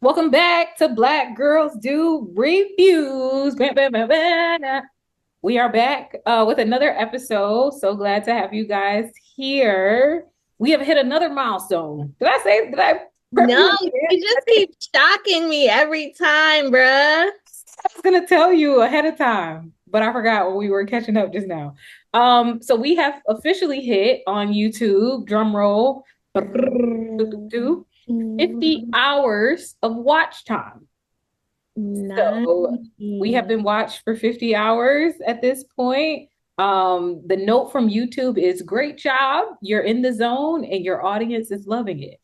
Welcome back to Black Girls Do Reviews. We are back with another episode. So glad to have you guys here. We have hit another milestone. Did I prep No, you? you just keep shocking me every time, bruh. I was gonna tell you ahead of time, but I forgot when we were catching up just now. So we have officially hit on YouTube, drum roll, 50 hours of watch time. So Nice. we have been watched for 50 hours at this point. The note from YouTube is great job. You're in the zone and your audience is loving it.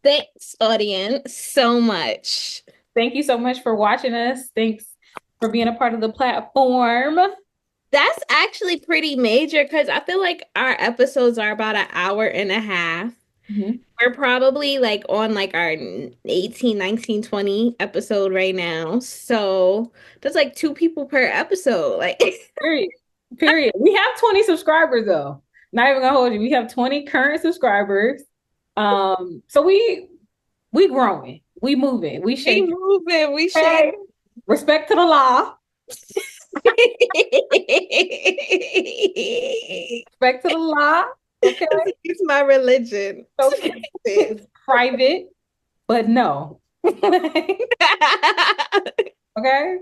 Thanks, audience, so much. Thank you so much for watching us. Thanks for being a part of the platform. That's actually pretty major because I feel like our episodes are about an hour and a half. Mhm. We're probably like on like our 18, 19, 20 episode right now. So that's like two people per episode. Like Period. Period. We have 20 subscribers though. Not even gonna hold you. We have 20 current subscribers. So we growing, we moving, we we shaking. moving, we shake. Hey, respect to the law. Respect to the law. Okay. It's my religion. Okay. It's private, but no. Okay.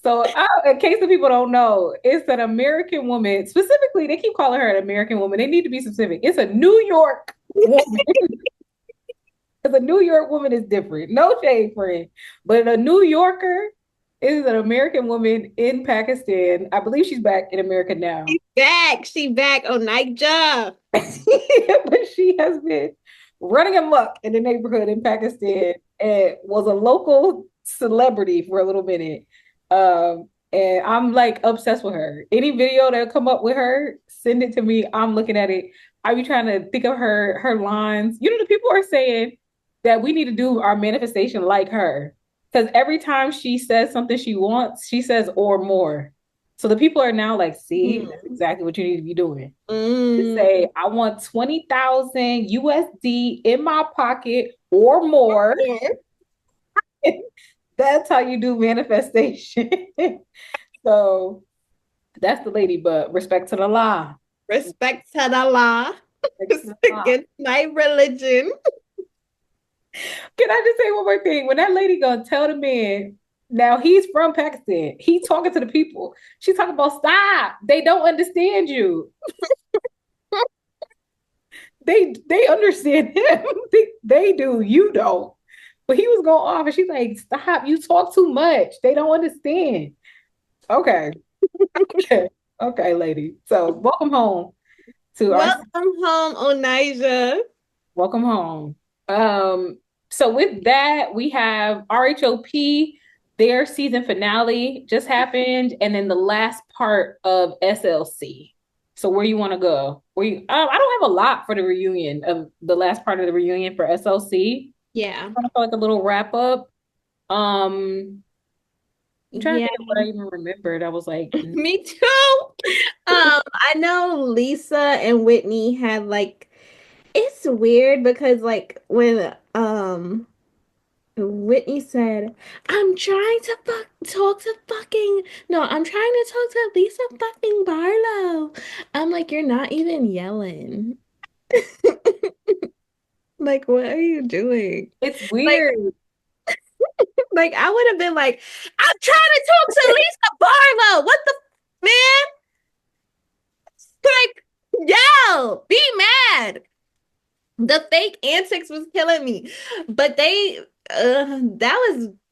So, in case the people don't know, it's an American woman. Specifically, they keep calling her an American woman. They need to be specific. It's a New York woman. Because a New York woman is different. No shade, friend. But a New Yorker is an American woman in Pakistan. I believe she's back in America now. She's back. She back. Oh, nice job. But she has been running amok in the neighborhood in Pakistan and was a local celebrity for a little minute. And I'm like obsessed with her. Any video that'll come up with her, send it to me. I'm looking at it. I be trying to think of her lines. You know, the people are saying that we need to do our manifestation like her. Because every time she says something she wants, she says or more. So the people are now like, see, that's Mm. exactly what you need to be doing to Mm. say, I want 20,000 USD in my pocket or more. That's how you do manifestation. So that's the lady, but respect to the law. Respect to the law. Respect to the law. Against my religion. Can I just say one more thing? When that lady gonna tell the man, now he's from Pakistan, he's talking to the people. She's talking about stop. They don't understand you. They understand him. They do. You don't. But he was going off, and she's like, "Stop! You talk too much. They don't understand." Okay, okay, okay, lady. So welcome home to our Welcome home, Onaja. welcome home. So with that, we have RHOP. Their season finale just happened, and then the last part of SLC. So where you want to go? Where you? I don't have a lot for the reunion of the last part of the reunion for SLC. Yeah. Kind of feel like a little wrap up. Um, I'm trying to Yeah. think of what I even remembered. I was like, Me too. I know Lisa and Whitney had like it's weird because like when Whitney said, I'm trying to talk to fucking no, I'm trying to talk to Lisa fucking Barlow. I'm like, you're not even yelling. Like, what are you doing? it's Like, weird. like I would have been like, I'm trying to talk to Lisa Barlow. What the man? Like, yell, be mad. The fake antics was killing me. But they're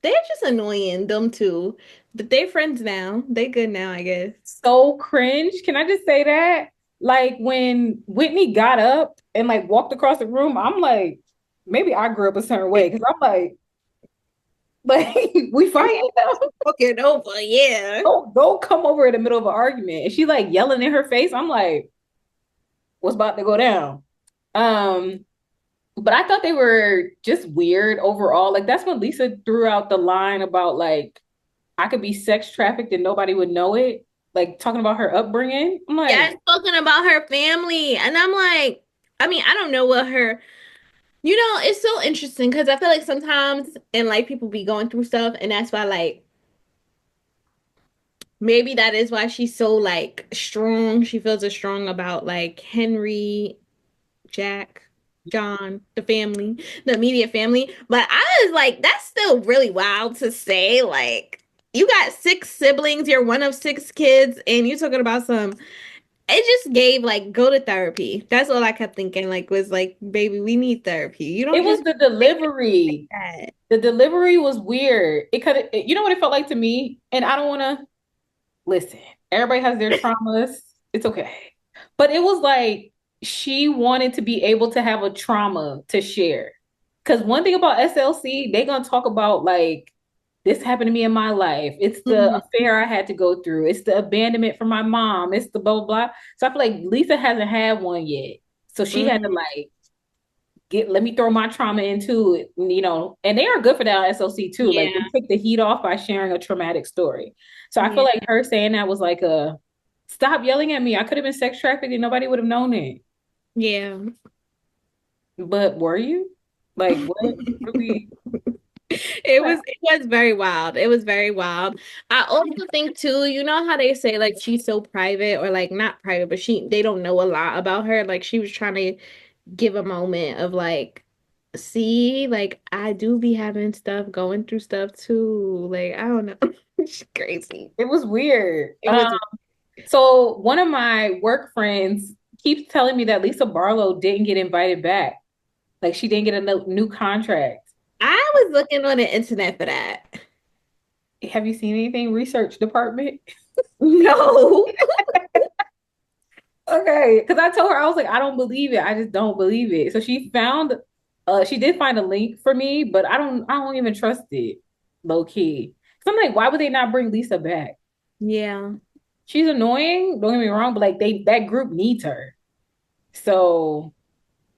just annoying, them two. But they're friends now. They good now, I guess. So cringe. Can I just say that? Like when Whitney got up and like walked across the room, I'm like, maybe I grew up a certain way because I'm like we fighting now. Fucking over, yeah. Don't come over in the middle of an argument. And she like yelling in her face. I'm like, what's about to go down? Um, but I thought they were just weird overall. Like that's when Lisa threw out the line about like I could be sex trafficked and nobody would know it. Like talking about her upbringing. I'm Yeah, like, talking about her family. And I'm like, I mean, I don't know what her You know, it's so interesting because I feel like sometimes in life people be going through stuff, and that's why like maybe that is why she's so like strong. She feels as strong about like Henry, Jack, John, the family, the immediate family. But I was like, that's still really wild to say. Like, you got six siblings, you're one of six kids, and you're talking about some. It just gave like go to therapy. That's all I kept thinking. Like, was like, baby, we need therapy. You It don't was just the think like delivery. that. The delivery was weird. It could, you know what it felt like to me? And I don't want to listen. Everybody has their traumas. It's okay. But it was like she wanted to be able to have a trauma to share. Because one thing about SLC, they're gonna talk about like this happened to me in my life. It's the Mhm. affair I had to go through. It's the abandonment from my mom. It's the blah blah blah. So I feel like Lisa hasn't had one yet. So she had to Mhm. like get let me throw my trauma into it, and they are good for that on SOC too. Like Yeah. they take the heat off by sharing a traumatic story. So I feel Yeah. like her saying that was like a stop yelling at me. I could have been sex trafficked and nobody would have known it. Yeah. But were you? Like what are we It was very wild. It was very wild. I also think too, you know how they say like she's so private or like not private, but they don't know a lot about her. Like she was trying to give a moment of like, see, like I do be having stuff, going through stuff too. Like, I don't know. She's crazy. it was weird. It was So one of my work friends keeps telling me that Lisa Barlow didn't get invited back. Like she didn't get a new contract. I was looking on the internet for that. Have you seen anything, research department? No. Okay, because I told her I was like, I don't believe it. I just don't believe it. So she did find a link for me, but I don't even trust it, low key. Because I'm like, why would they not bring Lisa back? Yeah. She's annoying. Don't get me wrong, but like that group needs her. So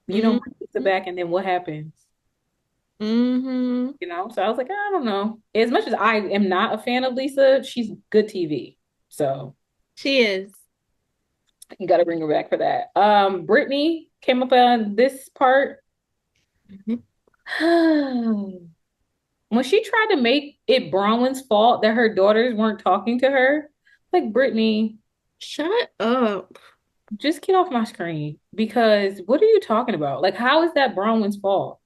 you don't bring Lisa Mm-hmm. back, and then what happens? Mm-hmm. So I was like, I don't know. As much as I am not a fan of Lisa, she's good TV. So She is. you got to bring her back for that. Brittany came up on this part. Mhm. When she tried to make it Bronwyn's fault that her daughters weren't talking to her, like Brittany, Shut up. just get off my screen because what are you talking about? Like, how is that Bronwyn's fault?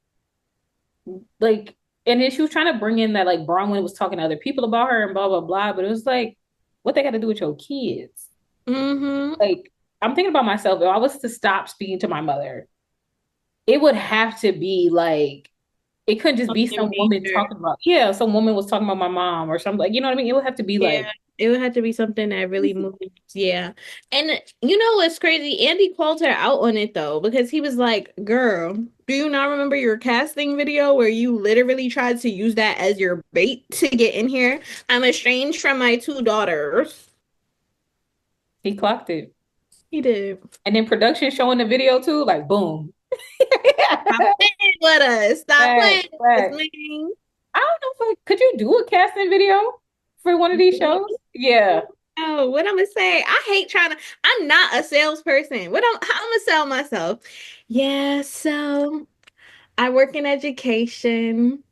Like, and then she was trying to bring in that like Bronwyn was talking to other people about her and blah blah blah, but it was like, what they got to do with your kids? Mm-hmm. Like, I'm thinking about myself. If I was to stop speaking to my mother, it would have to be like it couldn't just be Something some woman major. talking about, yeah, some woman was talking about my mom or something like, you know what I mean? It would have to be Yeah, like, it would have to be something that really moves. Yeah. And you know what's crazy? Andy called her out on it though, because he was like, girl, do you not remember your casting video where you literally tried to use that as your bait to get in here? I'm estranged from my two daughters. he clocked it. He did. And then production showing the video too, like boom. Stop playing with us. Stop Facts, playing with us, facts. man. I don't know if could you do a casting video for one of these Me? shows? Yeah. Oh, what I'm gonna say? I hate trying to. I'm not a salesperson. How I'm gonna sell myself? Yeah, so I work in education.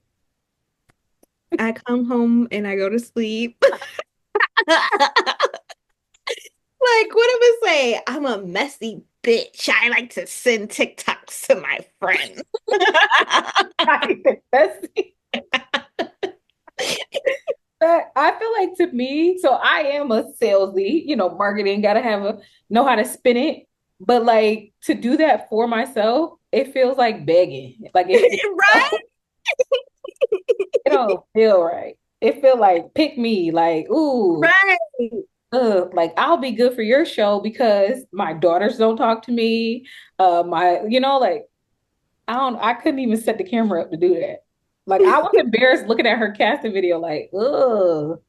I come home and I go to sleep. Like, what am I say? I'm a messy bitch. I like to send TikToks to my friends. That's that I feel like to me, so I am a salesy, marketing, gotta know how to spin it. But like to do that for myself, it feels like begging. Like Right? it don't feel right. It feel like pick me, like, ooh, Right. like I'll be good for your show because my daughters don't talk to me. Like I couldn't even set the camera up to do that. Like I was embarrassed looking at her casting video, like, ugh,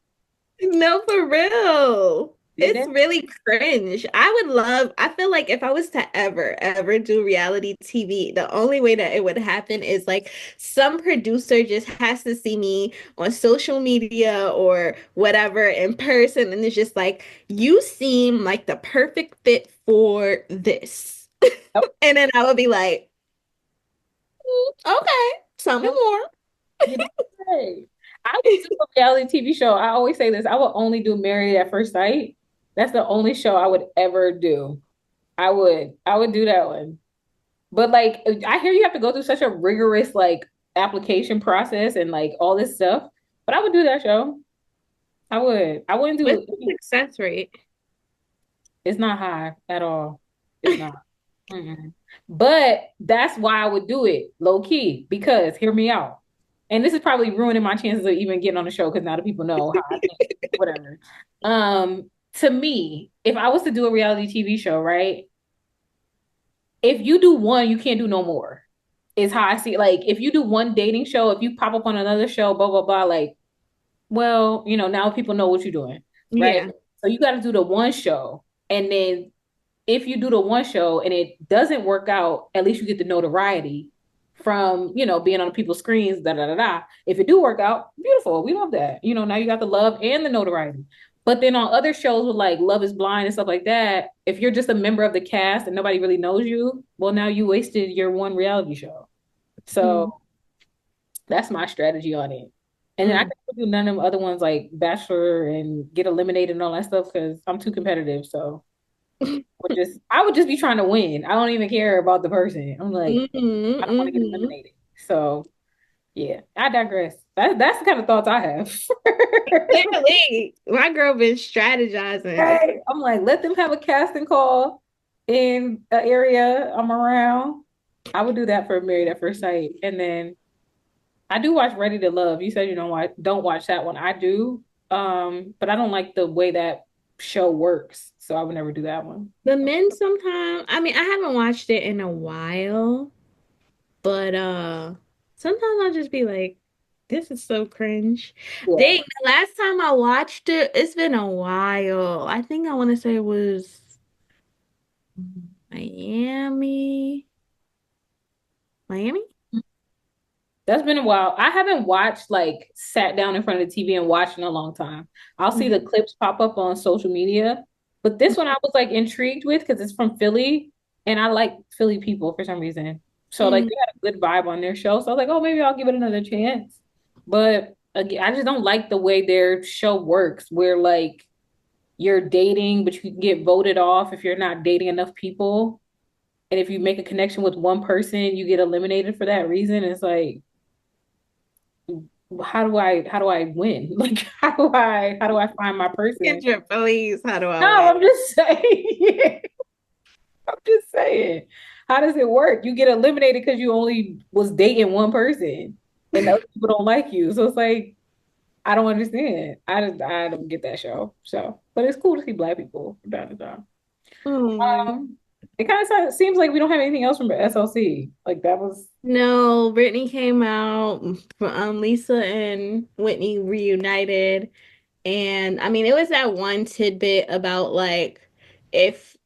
No, for real. did It's it? really cringe. I feel like if I was to ever do reality TV, the only way that it would happen is like some producer just has to see me on social media or whatever in person, and it's just like, you seem like the perfect fit for this. Yep. And then I would be like, Okay. Tell me Yep, more. you know, hey, I would do a reality TV show. I always say this. I would only do Married at First Sight. That's the only show I would ever do. I would do that one. But like I hear you have to go through such a rigorous like application process and like all this stuff. But I would do that show. I would. I wouldn't What's do the success rate? it's not high at all. It's not. Mm-mm. But that's why I would do it low key because hear me out. And this is probably ruining my chances of even getting on the show because now the people know how I think, whatever. To me, if I was to do a reality TV show, right? If you do one, you can't do no more. Is how I see it. Like if you do one dating show, if you pop up on another show, blah blah blah, like, well, now people know what you're doing, right? Yeah. So you got to do the one show, and then if you do the one show and it doesn't work out, at least you get the notoriety from, being on people's screens, da da da da. If it do work out, beautiful. We love that. Now you got the love and the notoriety. But then on other shows with like Love is Blind and stuff like that, if you're just a member of the cast and nobody really knows you, well, now you wasted your one reality show. Mm, So that's my strategy on it. And then I mm. can do none of them other ones like Bachelor and get eliminated and all that stuff because I'm too competitive. So I would just be trying to win. I don't even care about the person. I'm like, Mm-hmm, I don't want to get mm-hmm. eliminated. So yeah, I digress. That's the kind of thoughts I have. Clearly, my girl been strategizing. Right. I'm like, let them have a casting call in an area I'm around. I would do that for Married at First Sight. And then I do watch Ready to Love. You said you don't watch that one. I do. But I don't like the way that show works. So I would never do that one. The men sometimes, I mean, I haven't watched it in a while, but sometimes I'll just be like, this is so cringe. Yeah. Dang, the last time I watched it, it's been a while. I think I want to say it was Miami. Miami? That's been a while. I haven't watched like sat down in front of the TV and watched in a long time. I'll see the clips pop up on social media, but this one I was like intrigued with because it's from Philly and I like Philly people for some reason. So like Mm-hmm. they had a good vibe on their show. So I was like, oh, maybe I'll give it another chance. But again, I just don't like the way their show works, where like you're dating, but you can get voted off if you're not dating enough people. And if you make a connection with one person, you get eliminated for that reason. It's like how do I win? Like how do I find my person? Kendra, please, how do I No, win? I'm just saying. I'm just saying. How does it work? You get eliminated because you only was dating one person and the other people don't like you. So it's like I don't understand. I don't get that show. So, but it's cool to see black people from time to time. Oh my. Um, it kind of seems like we don't have anything else from the SLC. Like that was No, Brittany came out, Lisa and Whitney reunited. And I mean, it was that one tidbit about like if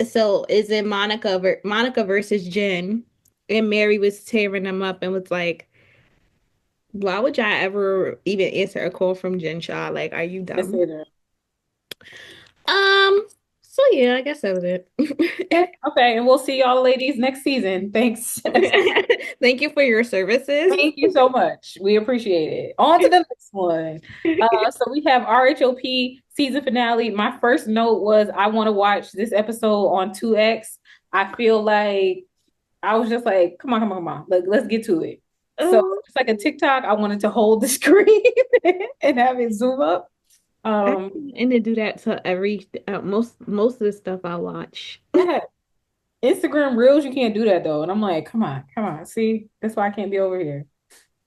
so is it Monica versus Jen, and Mary was tearing them up and was like, why would y'all ever even answer a call from Jen Shaw? Like, are you let's dumb? say that. Um, so yeah, I guess that was Yeah, it. okay, and we'll see y'all ladies next season. Thanks. Thank you for your services. Thank you so much. We appreciate it. On to the next one. So we have RHOP season finale. My first note was I want to watch this episode on 2X. I feel like I was just like, come on, come on, come on. Like, let's get to it. So Oh, just like a TikTok, I wanted to hold the screen and have it zoom up. I Um, and to do that to every most of the stuff I watch. yeah. Instagram Reels, you can't do that though. And I'm like, come on, come on. See, that's why I can't be over here.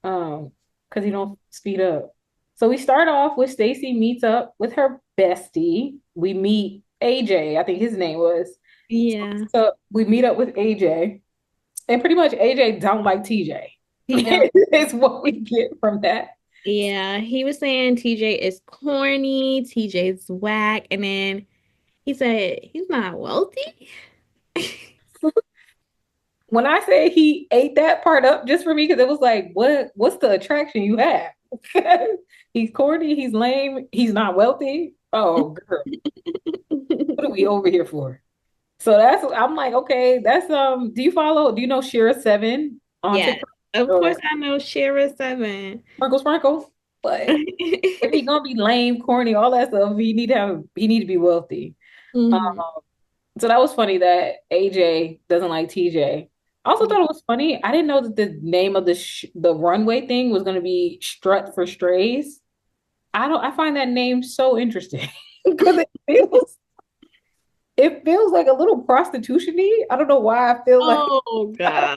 Because you don't speed up. So we start off with Stacy meets up with her bestie. We meet AJ, I think his name was. Yeah, So we meet up with AJ, and pretty much AJ don't like TJ. he don't. Is what we get from that. Yeah, he was saying TJ is corny, TJ's whack, and then he said he's not wealthy. When I say he ate that part up just for me, because it was like, what's the attraction you have? He's corny, he's lame, he's not wealthy. Oh, girl, what are we over here for? So I'm like, okay, that's do you know Shira 7 on Yeah, TikTok. of course Or I know Shara Seven. Sprinkle Sprinkle. But if he gonna be lame, corny, all that stuff, he need to be wealthy. Um, Hmm. so that was funny that AJ doesn't like TJ. I also thought it was funny. I didn't know that the name of the runway thing was gonna be Strut for Strays. I find that name so interesting because it feels like a little prostitution-y. I don't know why I feel like Oh God.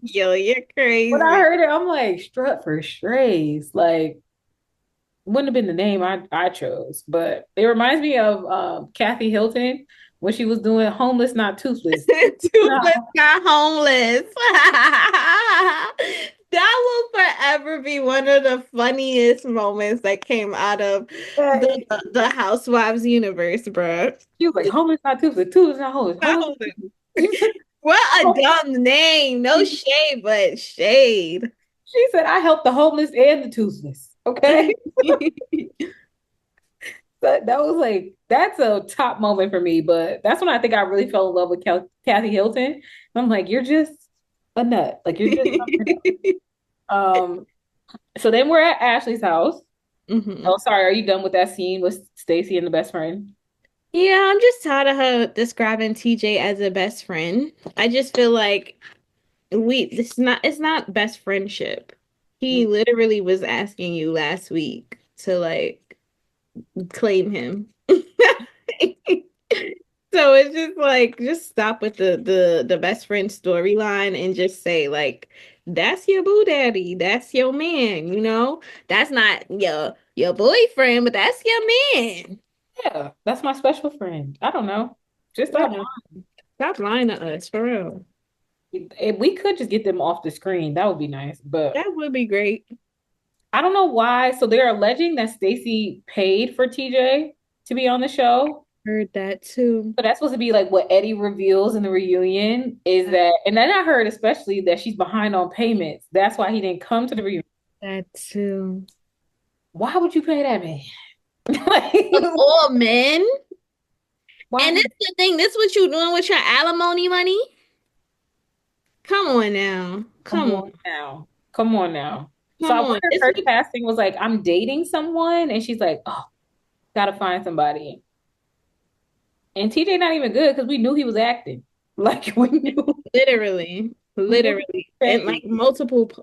Yo, you're when I crazy. heard it, I'm like, Strut for Strays. Like, wouldn't have been the name I chose, but it reminds me of Kathy Hilton when she was doing Homeless Not Toothless. Toothless got homeless. That will forever be one of the funniest moments that came out of Yeah, the Housewives universe, bro. she was like, Homeless Not Toothless, Toothless Not Homeless, Homeless Not Toothless. What a dumb name. No shade, but shade. She said, I help the homeless and the toothless. Okay. That was like, that's a top moment for me. But that's when I think I really fell in love with Kathy Hilton. I'm like, you're just a nut. Like, you're just something else. So then we're at Ashley's house. Hmm. Oh, sorry. Are you done with that scene with Stacy and the best friend? Yeah, I'm just tired of her describing TJ as a best friend. I just feel like it's not best friendship. He literally was asking you last week to like claim him. So it's just like just stop with the best friend storyline and just say like that's your boo daddy, that's your man, you know? That's not your boyfriend, but that's your man. Yeah, that's my special friend. I don't know. Just stop. Yeah. Stop lying to us for real. If we could just get them off the screen, that would be nice. But That would be great. I don't know why. So they're alleging that Stacey paid for TJ to be on the show. Heard that too. So that's supposed to be like what Eddie reveals in the reunion is that, and then I heard especially that she's behind on payments. That's why he didn't come to the reunion. That too. Why would you pay that man? Like, Of all men. why? And this the thing, this what you doing with your alimony money? Come on now. Come Come on on. now. Come on now. So I Come on. wonder if This her what casting was like, I'm dating someone, and she's like, oh, gotta find somebody. And TJ not even good because we knew he was acting. Like literally. we knew he Literally. was And fake. like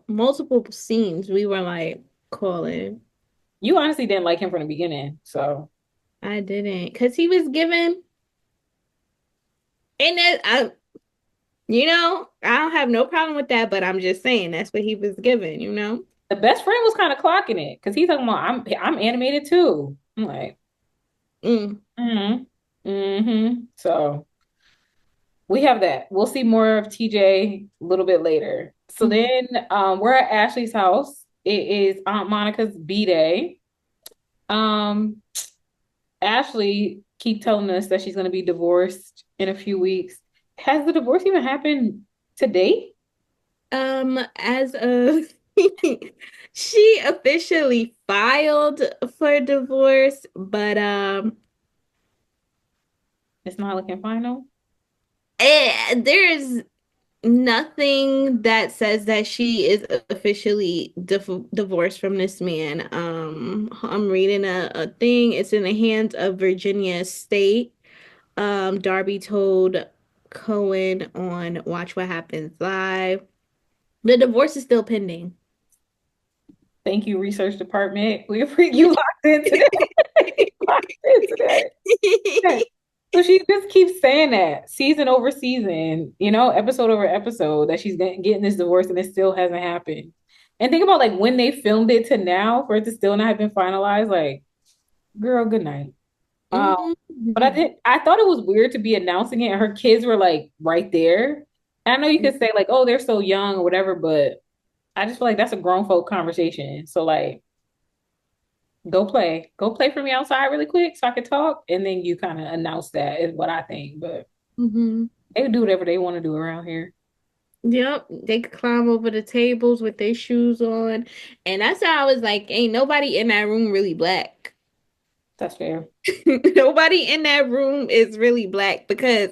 multiple scenes we were like calling. You honestly didn't like him from the beginning. So I didn't. Cause he was given and that I don't have no problem with that, but I'm just saying that's what he was given, you know? the best friend was kind of clocking it because he's talking about I'm animated too. I'm like, Mm. So we have that. We'll see more of TJ a little bit later. So Mhm. then we're at Ashley's house. It is Aunt Monica's B-Day. Um, Ashley keep telling us that she's gonna be divorced in a few weeks. Has the divorce even happened to date? As of she officially filed for divorce, but It's not looking final. there's nothing that says that she is officially divorced from this man. I'm reading a thing. It's in the hands of Virginia State. Darby told Cohen on Watch What Happens Live. The divorce is still pending. Thank you, research department. You locked into that. Locked into that. Yeah. So she just keeps saying that season over season, episode over episode, that she's getting this divorce and it still hasn't happened. And think about like when they filmed it to now for it to still not have been finalized. Like, girl, good night. Um, but Mhm. I thought it was weird to be announcing it and her kids were like right there. And I know you could say like, oh, they're so young or whatever, but I just feel like that's a grown folk conversation. So like, go play for me outside really quick so I can talk, and then you kind of announce that is what I think. But Mhm. they can do whatever they want to do around here. Yep, they could climb over the tables with their shoes on. And that's how I was like, ain't nobody in that room really black. That's fair. Nobody in that room is really black because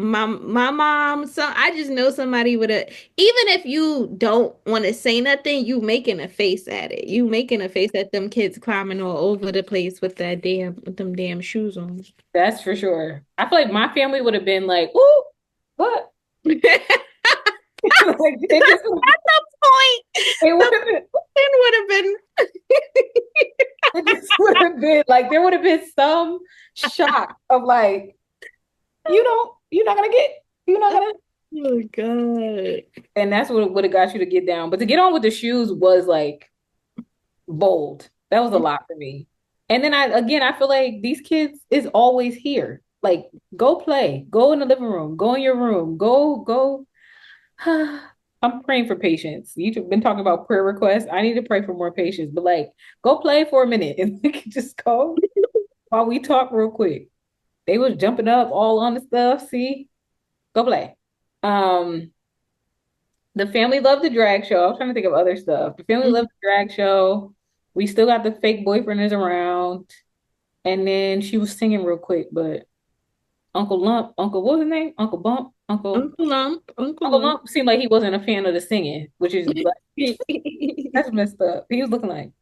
my mom, so I just know somebody with a, even if you don't want to say nothing, you making a face at it. You making a face at them kids climbing all over the place with them damn shoes on. That's for sure. I feel like my family would have been like, "Ooh, what?" Like it just At the point, it would the have been person would have been. it just would have been like there would have been some shock of like, you're not gonna get, you're not gonna, Oh God. and that's what would have got you to get down. But to get on with the shoes was like bold. That was a lot for me. And then I feel like these kids is always here. Like, go play, go in the living room, go in your room, go. I'm praying for patience. You've been talking about prayer requests. I need to pray for more patience, but like, go play for a minute and we can just go while we talk real quick. They was jumping up all on the stuff. See, go play. Um, the family loved the drag show. I was trying to think of other stuff. The family loved the drag show. We still got the fake boyfriend is around. And then she was singing real quick, but Uncle Lump, Uncle, what was his name? Uncle Bump, Uncle Lump, Uncle Uncle Lump. Lump seemed like he wasn't a fan of the singing, which is like, that's messed up. He was looking like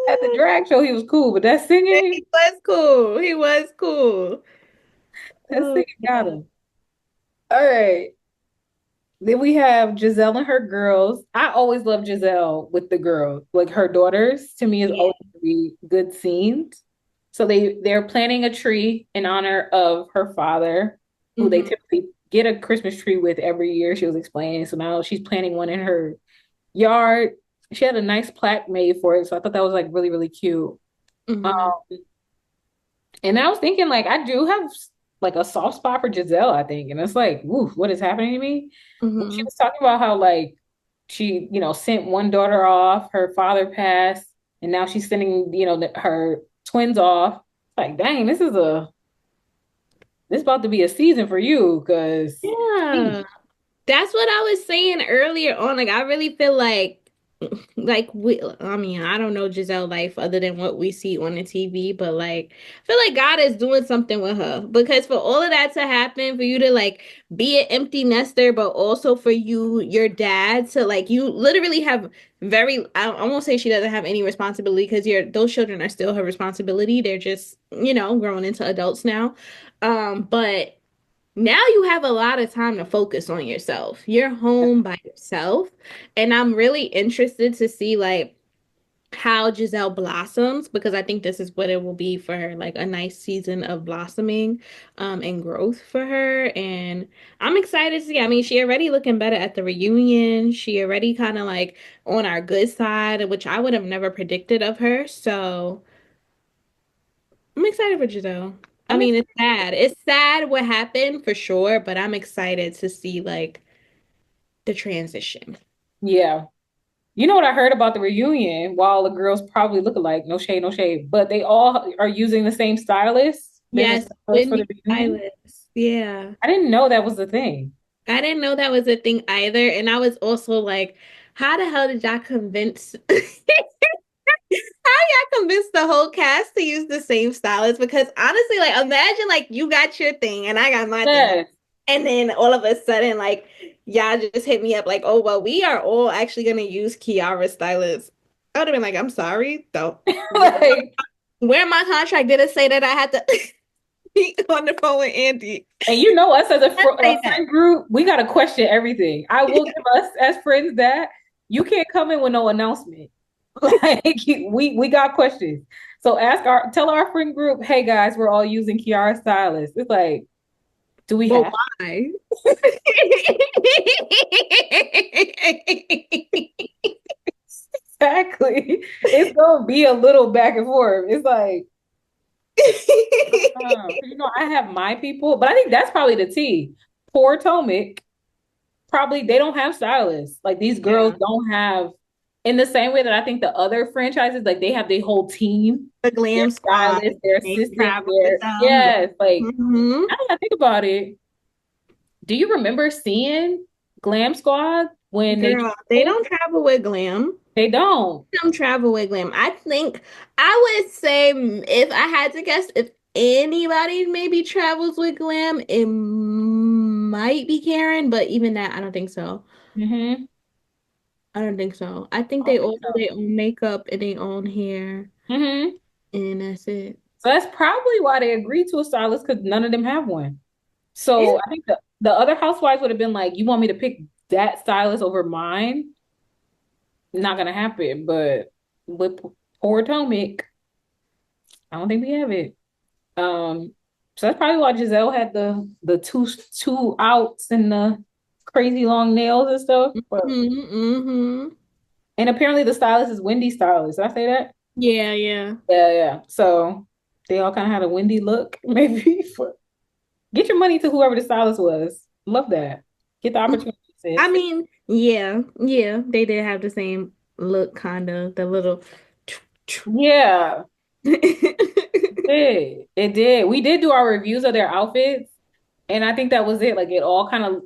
at the drag show, he was cool, but that singing, He was cool. He was cool. that Oh, singing got God. him. All right. Then we have Giselle and her girls. I always love Giselle with the girls, like her daughters. To me, is Yeah. always really good scenes. So they're planting a tree in honor of her father, who they Hmm. typically get a Christmas tree with every year. She was explaining. So now she's planting one in her yard. She had a nice plaque made for it, so I thought that was like really really cute. Um, Hmm. and I was thinking like I do have like a soft spot for Giselle, I think, and it's like, woof, what is happening to me? When she Hmm. was talking about how like she, sent one daughter off, her father passed, and now she's sending, her twins off. Like, dang, this about to be a season for you, because Yeah. That's what I was saying earlier on. Like, I really feel I mean, I don't know Giselle life other than what we see on the TV, but like, I feel like God is doing something with her because for all of that to happen, for you to like be an empty nester, but also for your dad to like, you literally have I won't say she doesn't have any responsibility because those children are still her responsibility. They're just, growing into adults now. But now you have a lot of time to focus on yourself. You're home by yourself. And I'm really interested to see like how Giselle blossoms because I think this is what it will be for her, like a nice season of blossoming and growth for her. And I'm excited to see. I mean, she already looking better at the reunion. She already kind of like on our good side, which I would have never predicted of her. So I'm excited for Giselle. I I'm mean, excited. it's sad. It's sad what happened for sure, but I'm excited to see like the transition. Yeah. You know what I heard about the reunion? While the girls probably look alike, no shade, no shade, but they all are using the same stylist, business Yes, stylist for the Whitney reunion. Silas. Yeah. I didn't know that was the thing. I didn't know that was a thing either. And I was also like, how the hell did y'all convince y'all convince the whole cast to use the same stylist? Because honestly, like imagine like you got your thing and I got my thing. Yes. And then all of a sudden, like, y'all just hit me up like, oh, well, we are all actually gonna use Kiara stylist. I would have been like, I'm sorry, though. Like, Where my contract did it say that I had to be on the phone with Andy? and you know us as Let's a say that. friend group, we gotta question everything. I will give us as friends that you can't come in with no announcement. Like we got questions. So tell our friend group, hey guys, we're all using Kiara stylist. It's like, do we But have why? exactly? It's gonna be a little back and forth. It's like, I have my people, but I think that's probably the T. Poor Tomic, probably they don't have stylists. Like these girls Yeah, don't have in the same way that I think the other franchises, like they have their whole team, the their glam squad. stylists, their They assistant, travel with their them. Yeah. yes, like Hmm. I don't think about it. Do you remember seeing Glam Squad when they Girl, they traveled? don't travel with glam. They don't. Some travel with glam. I think I would say if I had to guess, if anybody maybe travels with glam, it might be Karen, but even that, I don't think so. Hmm. I don't think so. I think I they don't think all do so. their own makeup and their own hair, Hmm. and that's it. So that's probably why they agreed to a stylist because none of them have one. So Is I think the other housewives would have been like, "You want me to pick that stylist over mine?" Not gonna happen. But with poor Potomac, I don't think we have it. Um, so that's probably why Giselle had the two outs and the crazy long nails and stuff. But mm-hmm. and apparently the stylist is Wendy stylist. Did I say that? Yeah, yeah. Yeah, yeah. So they all kind of had a Wendy look, maybe. For get your money to whoever the stylist was. Love that. Get the opportunity, I sis. mean, yeah, yeah. They did have the same look, kind of the little. Yeah, it did. It did. We did do our reviews of their outfits, and I think that was it. Like it all kind of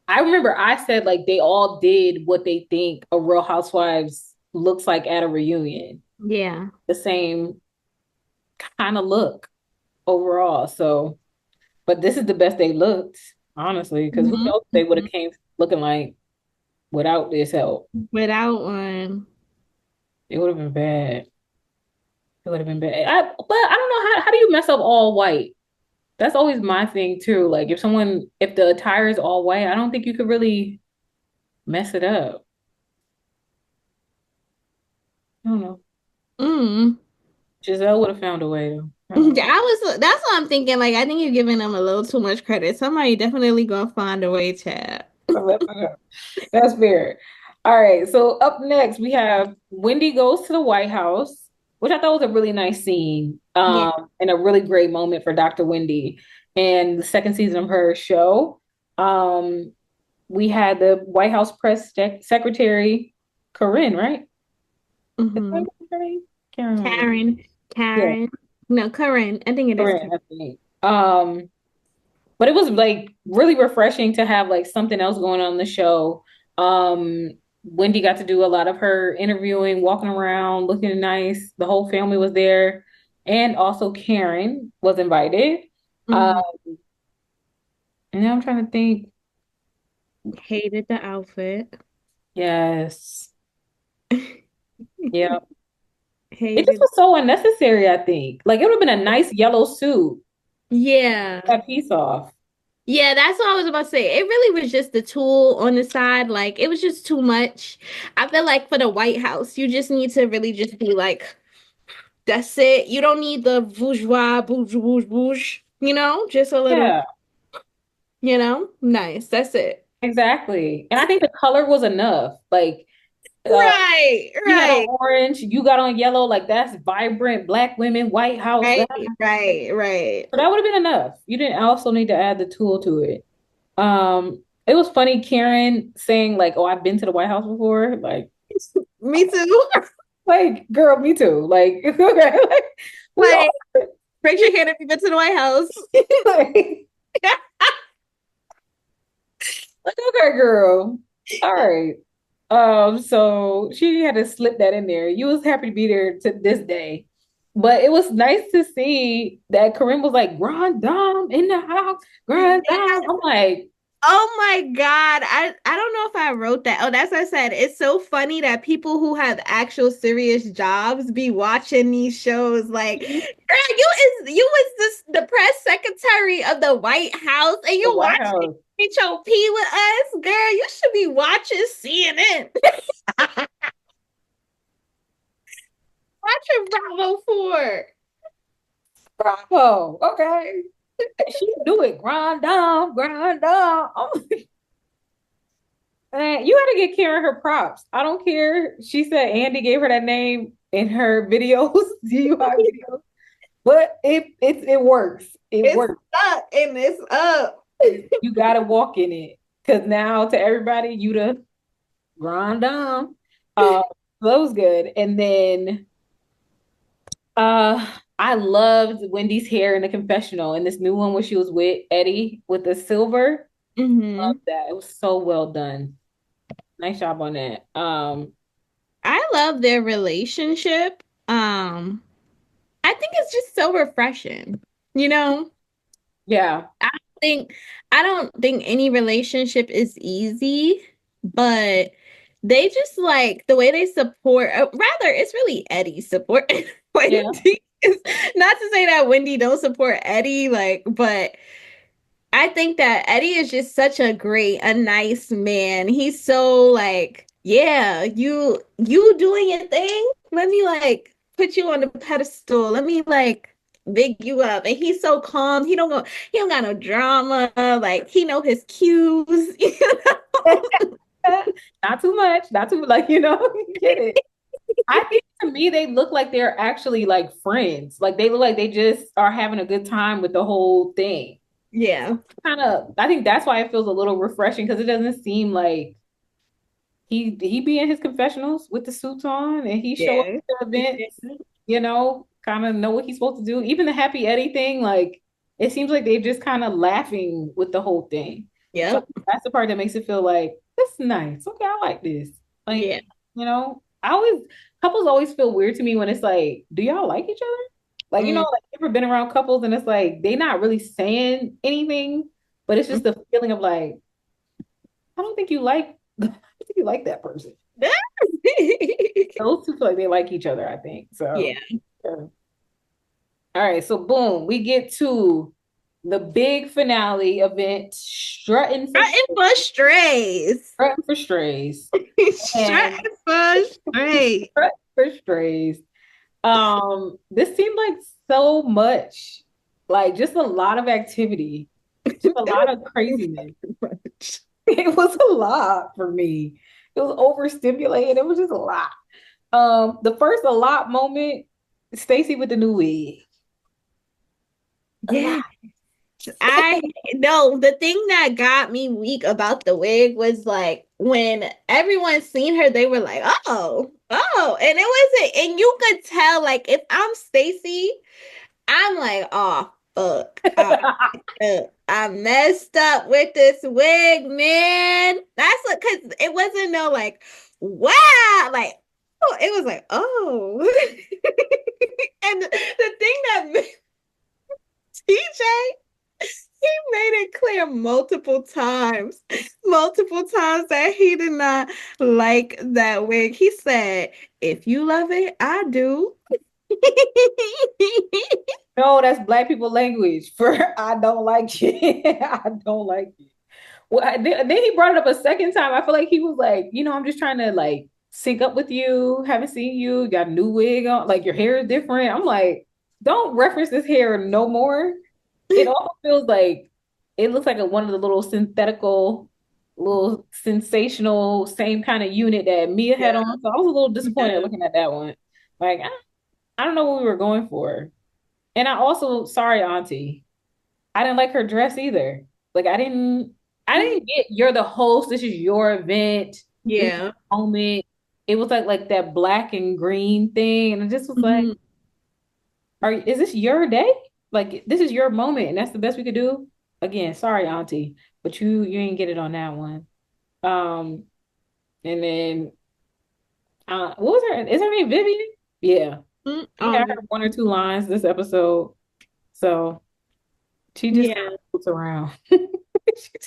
I remember I said like they all did what they think a Real Housewives looks like at a reunion. Yeah. The same kind of look overall. So, but this is the best they looked, honestly, because who Mhm, knows if they would have mhm. came looking like without this help. Without one. It would have been bad. It would have been bad. But I don't know how do you mess up all white? That's always my thing too. Like if the attire is all white, I don't think you could really mess it up. I don't know. Mm. Giselle would have found a way though. I don't know. That's what I'm thinking. Like, I think you're giving them a little too much credit. Somebody definitely gonna find a way, Chad. That's fair. All right. So up next we have Wendy goes to the White House, which I thought was a really nice scene, Yeah. and a really great moment for Dr. Wendy and the second season of her show. Um, we had the White House Secretary Corinne, right? Is that Hmm. her name? Can't remember. Karen. Yeah, Karen. No, Karen. I think it is Corinne, Karen. I think. But it was like really refreshing to have like something else going on in the show. Wendy got to do a lot of her interviewing, walking around, looking nice. The whole family was there, and also Karen was invited. Uh, Hmm. and now I'm trying to think. Hated the outfit. Yes, yeah. It just Hated. was so unnecessary. I think like it would have been a nice yellow suit. Yeah. That piece off. Yeah, that's what I was about to say. It really was just the tool on the side. Like, it was just too much. I feel like for the White House, you just need to really just be like, that's it. You don't need the bourgeois, bouge. Just a little, Yeah, nice. That's it. exactly. And I think the color was enough. Like. Uh, Right, She had on right, orange, you got on yellow, like that's vibrant black women, White House. right, right. So that would have been enough. You didn't also need to add the tool to it. It was funny, Karen saying like, "Oh, I've been to the White House before." Me too. Girl, me too. Like, okay, like we all Like, raise your hand if you've been to the White House. like, okay, girl. All right. So she had to slip that in there. You was happy to be there to this day. But it was nice to see that Corinne was like, Grand Dame in the house, Grand Dame. I'm like, Oh my God. I don't know if I wrote that. Oh, that's what I said. It's so funny that people who have actual serious jobs be watching these shows. Like, girl, you was the press secretary of the White House and the you White watching House. HOP with us? Girl, you should be watching CNN. Watching Bravo 4. Bravo. Okay. She do it. Grand Dame, Grand Dame. Oh, man, you gotta get Karen her props. I don't care. She said Andy gave her that name in her videos, DUI videos. But it works. It It's works. up and it's up. You gotta walk in it. Cause now to everybody, you the grand dame. Uh that was good. And then I loved Wendy's hair in the confessional and this new one where she was with Eddie with the silver. Love Hmm. that. It was so well done. Nice job on that. I love their relationship. I think it's just so refreshing. You know, Yeah. I think I don't think any relationship is easy, but they just like the way they support, rather, it's really Eddie support Yeah. Wendy. Not to say that Wendy don't support Eddie, like, but I think that Eddie is just such a nice man. He's so like, yeah, you doing your thing. Let me like put you on the pedestal. Let me like big you up. And he's so calm. He don't got no drama. Like he know his cues. Not too much, not too like, get it. I think to me they look like they're actually like friends. Like they look like they just are having a good time with the whole thing. Yeah. Kind of, I think that's why it feels a little refreshing because it doesn't seem like he be in his confessionals with the suits on and he show up Yeah. to events, kind of know what he's supposed to do. Even the Happy Eddie thing, like it seems like they're just kind of laughing with the whole thing. So Yep. that's the part that makes it feel like that's nice. Okay, I like this. Like, Yeah. I always couples always feel weird to me when it's like, do y'all like each other? Like, Mm, like ever been around couples and it's like they not really saying anything, but it's just the feeling of like, I don't think you like I don't think you like that person. Those two feel like they like each other, I think. So, yeah. yeah. All right. So, boom, we get to the big finale event, Strutting for strays. strutting for strays, and Strutting for strays. strutting for strays. This seemed like so much, like just a lot of activity, just a lot of craziness. It was a lot for me. It was overstimulating. It was just a lot. The first a lot moment, Stacy with the new wig. A lot. Yeah. I no, the thing that got me weak about the wig was like when everyone seen her, they were like, oh, and it wasn't, and you could tell like if I'm Stacy, I'm like, oh fuck, I messed up with this wig, man. That's what, because it wasn't no like, wow, like oh, it was like, oh, and the thing that made TJ. He made it clear multiple times that he did not like that wig. He said, if you love it, I do. No, that's black people language for I don't like it. I don't like it. Well, then he brought it up a second time. I feel like he was like, I'm just trying to like sync up with you. Haven't seen you. Got a new wig on. Like your hair is different. I'm like, don't reference this hair no more. It also feels like it looks like one of the little synthetical, little sensational, same kind of unit that Mia had Yeah. on. So I was a little disappointed Yeah. looking at that one. Like, I don't know what we were going for. And I also, sorry, Auntie, I didn't like her dress either. Like, I didn't get you're the host. This is your event. This is Yeah. your moment. It was like that black and green thing, and it just was like, Mhm. is this your day? Like, this is your moment, and that's the best we could do. Again, sorry, Auntie, but you ain't get it on that one. Um, and then what was her? Is her name Vivian? Yeah, we had her one or two lines this episode, so she just kind Yeah. of moves around.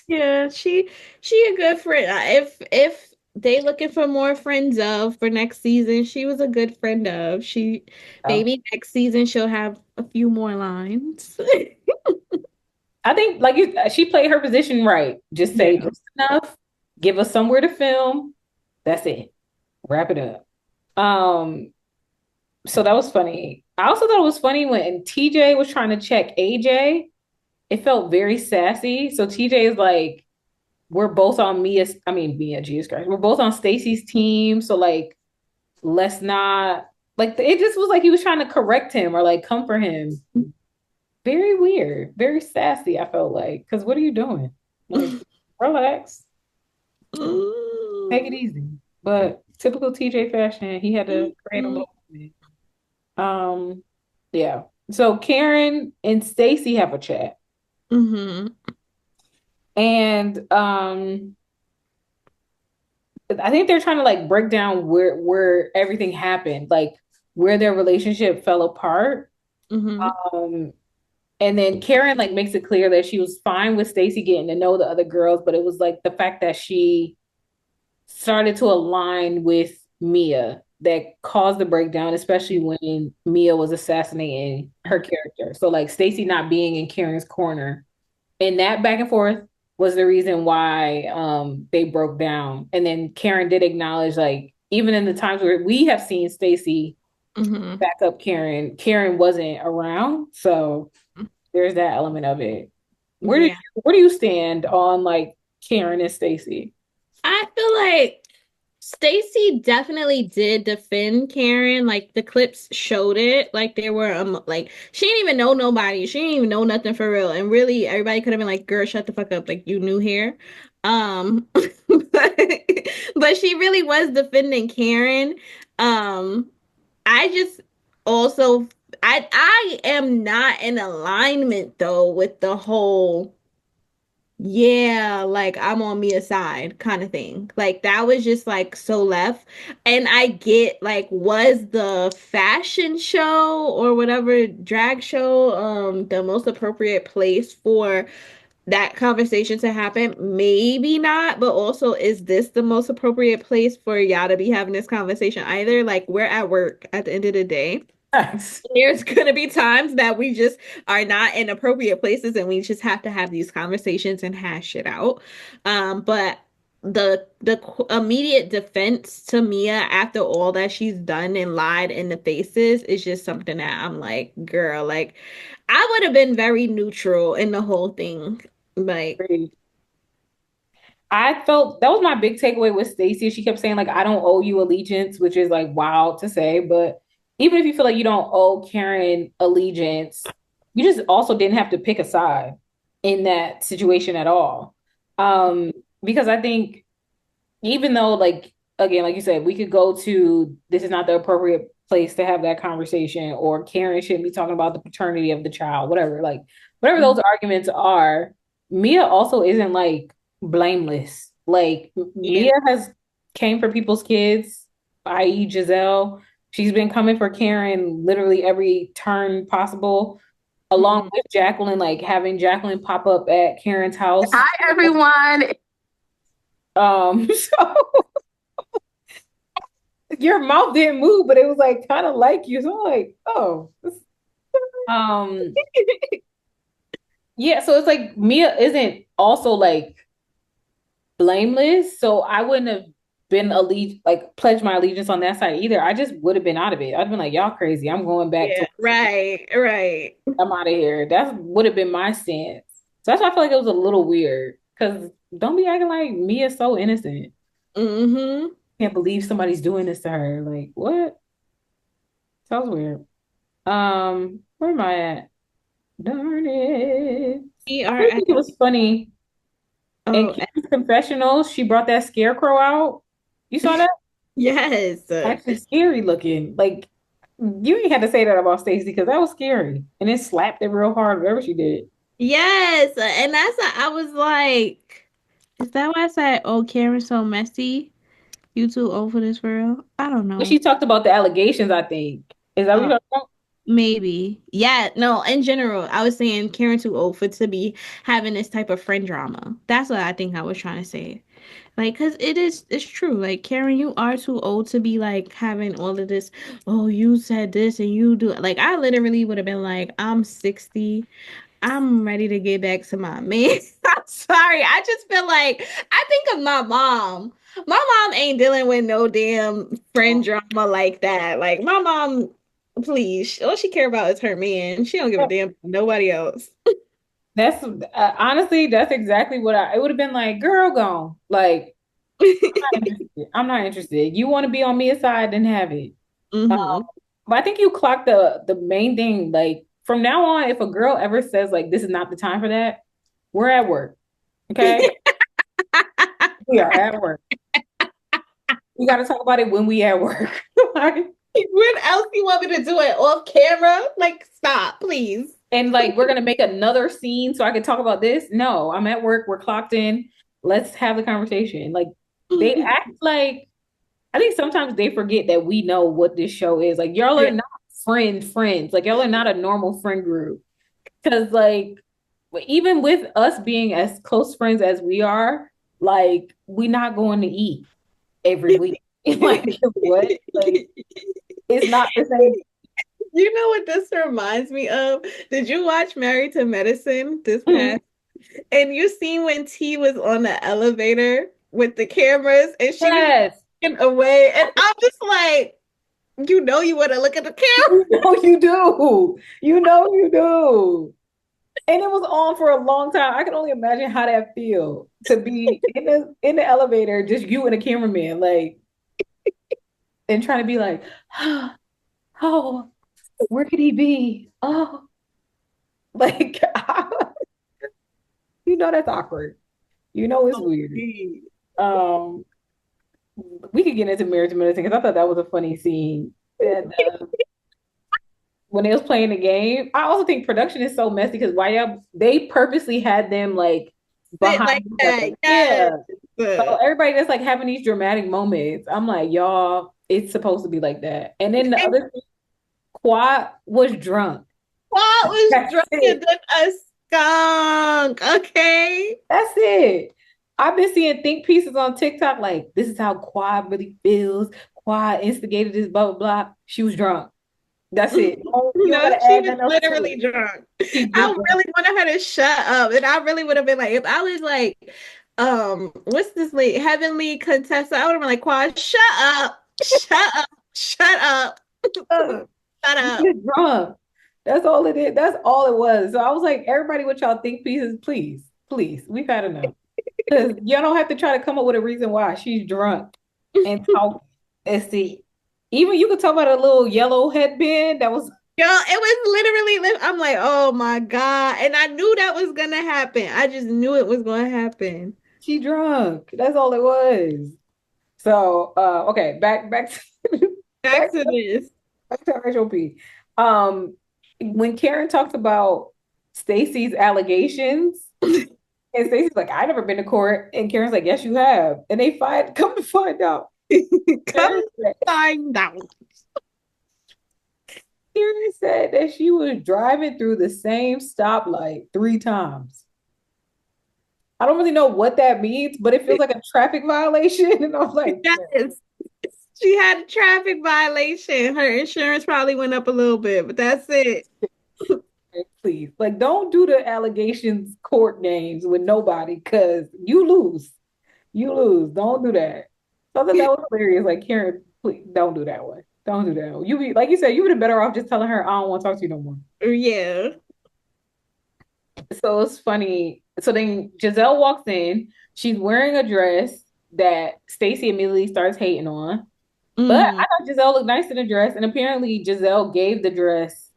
Yeah. She a good friend. If they looking for more friends of for next season, she was a good friend of. She Oh. maybe next season she'll have a few more lines. I think she played her position right. Just say Yeah. just enough, give us somewhere to film. That's it. Wrap it up. Um, so that was funny. I also thought it was funny when TJ was trying to check AJ. It felt very sassy. So TJ is like, we're both on Mia, Jesus Christ. We're both on Stacy's team. So like, let's not like it just was like he was trying to correct him or like comfort him. Very weird, very sassy, I felt like. Because what are you doing? Like, relax, take it easy. But typical TJ fashion, he had to create a little moment. Um, yeah. So Karen and Stacy have a chat. Mm-hmm. And I think they're trying to like break down where everything happened, like where their relationship fell apart. Mm-hmm. Um, and then Karen like makes it clear that she was fine with Stacy getting to know the other girls, but it was like the fact that she started to align with Mia that caused the breakdown, especially when Mia was assassinating her character. So like Stacy not being in Karen's corner, and that back and forth was the reason why they broke down. And then Karen did acknowledge, like, even in the times where we have seen Stacy Mm-hmm. back up Karen, Karen wasn't around. So there's that element of it. Yeah. Where do you stand on like Karen and Stacy? I feel like Stacy definitely did defend Karen. Like the clips showed it. Like there were like she didn't even know nobody. She didn't even know nothing for real. And really everybody could have been like, girl, shut the fuck up. Like you knew here. But, but she really was defending Karen. Um I just also I am not in alignment though with the whole yeah, like I'm on Mia's side kind of thing. Like that was just like so left. And I get like was the fashion show or whatever drag show the most appropriate place for that conversation to happen? Maybe not, but also is this the most appropriate place for y'all to be having this conversation either? Like we're at work at the end of the day. Yes. There's gonna be times that we just are not in appropriate places and we just have to have these conversations and hash it out. But the immediate defense to Mia after all that she's done and lied in the faces is just something that I'm like, girl, like I would have been very neutral in the whole thing. Like, I felt that was my big takeaway with Stacey. She kept saying, like, I don't owe you allegiance, which is like wild to say. But even if you feel like you don't owe Karen allegiance, you just also didn't have to pick a side in that situation at all. Because I think even though, like, again, like you said, we could go to this is not the appropriate place to have that conversation, or Karen shouldn't be talking about the paternity of the child, whatever, like, whatever those arguments are, Mia also isn't like blameless. Like, yeah. Mia has came for people's kids, i.e., Giselle. She's been coming for Karen literally every turn possible, along Mhm. with Jacqueline, like having Jacqueline pop up at Karen's house. Hi, everyone. So your mouth didn't move, but it was like kind of like you. So I'm like, oh, um, yeah. So it's like Mia isn't also like blameless. So I wouldn't have been like pledged my allegiance on that side either. I just would have been out of it. I'd been like, y'all crazy. I'm going back Yeah, to right, right. I'm out of here. That would have been my stance. So that's why I feel like it was a little weird. Because don't be acting like Mia's so innocent. Mm-hmm. Can't believe somebody's doing this to her. Like, what? Sounds weird. Where am I at? Darn it. We I are did at think it was funny. In oh Kim's confessional, she brought that scarecrow out. You saw that? yes. Actually scary looking. Like you ain't had to say that about Stacey because that was scary. And it slapped it real hard, whatever she did. Yes. And that's I was like, is that why I said, oh, Karen's so messy? You too old for this for real? I don't When know. she talked about the allegations, I think. Is that what Oh, you're talking about? maybe. Yeah, no, in general, I was saying Karen too old for to be having this type of friend drama. That's what I think I was trying to say. Like, cause it's true. Like, Karen, you are too old to be like having all of this. Oh, you said this and you do. Like, I literally would have been like, I'm 60. I'm ready to get back to my man. I'm sorry. I just feel like I think of my mom. My mom ain't dealing with no damn friend drama like that. Like, my mom, please, all she care about is her man. She don't give a damn about nobody else. That's honestly, that's exactly what it would have been like, girl, gone. Like, I'm not interested. I'm not interested. You want to be on Mia's side, then have it. Mm-hmm. But I think you clocked the main thing. Like from now on, if a girl ever says like this is not the time for that, we're at work. Okay, we are at work. We got to talk about it when we at work. Like, When else you want me to do it off camera? Like, stop, please. and like we're gonna make another scene so I can talk about this. No, I'm at work. We're clocked in. Let's have the conversation. Like They act like I think sometimes they forget that we know what this show is. Like y'all are Yeah. not friends. Like y'all are not a normal friend group. Because like even with us being as close friends as we are, like we're not going to eat every week. Like what? Like it's not the same. You know what this reminds me of? Did you watch Married to Medicine this Mhm. past? And you seen when T was on the elevator with the cameras and she was Yes, looking away, and I'm just like, you know, you want to look at the camera. you know you do. You know you do. And it was on for a long time. I can only imagine how that feel to be in the elevator, just you and a cameraman, like, and trying to be like, oh, where could he be? Oh, like, you know that's awkward. You know it's Oh, weird. geez. Um, we could get into marriage medicine because I thought that was a funny scene. And when they was playing the game, I also think production is so messy because why y'all they purposely had them like Sit behind like each that. other. Yes. Yeah. So everybody that's like having these dramatic moments, I'm like, y'all, it's supposed to be like that. And then the And other thing, Quad was drunk. Paul was That's drunker it. than a skunk. Okay. That's it. I've been seeing think pieces on TikTok like this is how Quad really feels. Quad instigated this, blah blah blah. She was drunk. That's it. You don't No, gotta she add was nothing else to literally it. drunk. She's just I drunk. really wanted her to shut up. And I really would have been like, if I was like, what's this lady? Heavenly contestant, I would have been like, Quad, shut up. Shut up. Shut up. Shut She up. was drunk. That's all it is. That's all it was. So I was like, everybody with y'all think pieces, please, please. We've had enough. Because y'all don't have to try to come up with a reason why she's drunk and talk and see. Even you could talk about a little yellow headband that was Girl, it was literally, I'm like, oh my God. And I knew that was going to happen. I just knew it was going to happen. she drunk. That's all it was. So okay, back to Back back to to this. back to RHOP. When Karen talked about Stacey's allegations, and Stacey's like, I never been to court. And Karen's like, yes, you have. And they find come to find out. Come Karen said, find out. Karen said that she was driving through the same stoplight 3 times. I don't really know what that means, but it feels like a traffic violation. And I'm like, Yes. She had a traffic violation. Her insurance probably went up a little bit, but that's it. please, like, don't do the allegations court games with nobody because you lose. You lose. Don't do that. So I thought that was hilarious. Like, Karen, please don't do that one. Don't do that one. You be like you said, you would have better off just telling her, I don't want to talk to you no more. Yeah. So it's funny. So then Giselle walks in. She's wearing a dress that Stacey immediately starts hating on. But I Hmm. thought Giselle looked nice in the dress, and apparently Giselle gave the dress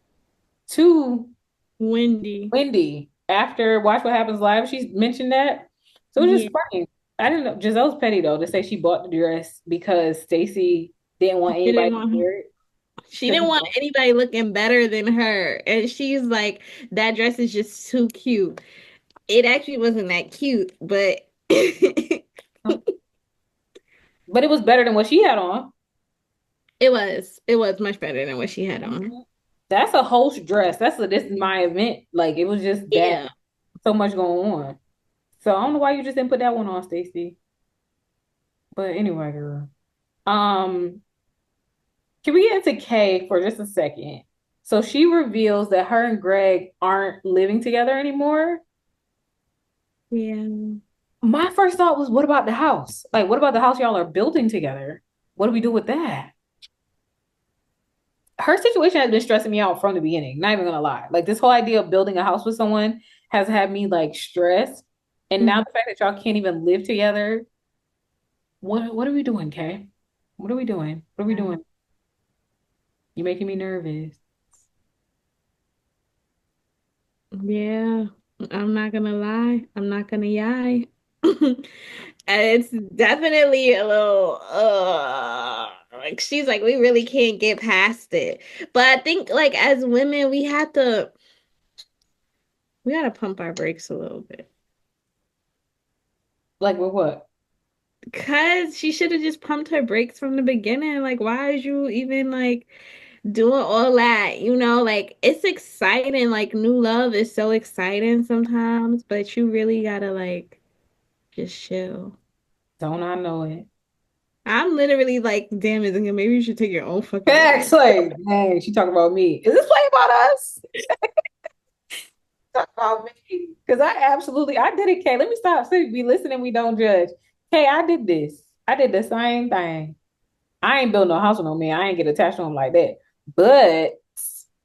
to Wendy. Wendy after Watch What Happens Live. She's mentioned that. So it was Yeah. just funny. I didn't know Giselle's petty though to say she bought the dress because Stacey didn't want She didn't anybody to want wear it. she Because didn't want anybody looking better than her. And she's like, that dress is just too cute. It actually wasn't that cute, but but it was better than what she had on. it was much better than what she had on. That's a host dress. This is my event. Like it was just that Yeah. so much going on. So I don't know why you just didn't put that one on, Stacey. But anyway, girl. Um, can we get into Kay for just a second? So she reveals that her and Greg aren't living together anymore. Yeah. My first thought was, what about the house? Like, what about the house y'all are building together? What do we do with that? Her situation has been stressing me out from the beginning, not even gonna lie. Like this whole idea of building a house with someone has had me like stressed. And now Mhm. the fact that y'all can't even live together, what are we doing, Kay? What are we doing? What are we doing? You making me nervous. Yeah, I'm not gonna lie. I'm not gonna lie. And it's definitely a little like she's like we really can't get past it. But I think like as women we gotta pump our brakes a little bit. Like with what? Cause she should have just pumped her brakes from the beginning. Like, why is you even like doing all that? You know, like it's exciting. Like new love is so exciting sometimes, but you really gotta like just chill. Don't I know it? I'm literally like, damn it, Zinga, maybe you should take your own fucking advice. Actually, dang, she talking about me. Is this play about us? Talk about me. Because I did it, Kay. Let me stop. So we listen and we don't judge. Hey, I did this. I did the same thing. I ain't built no house with no man. I ain't get attached to him like that. But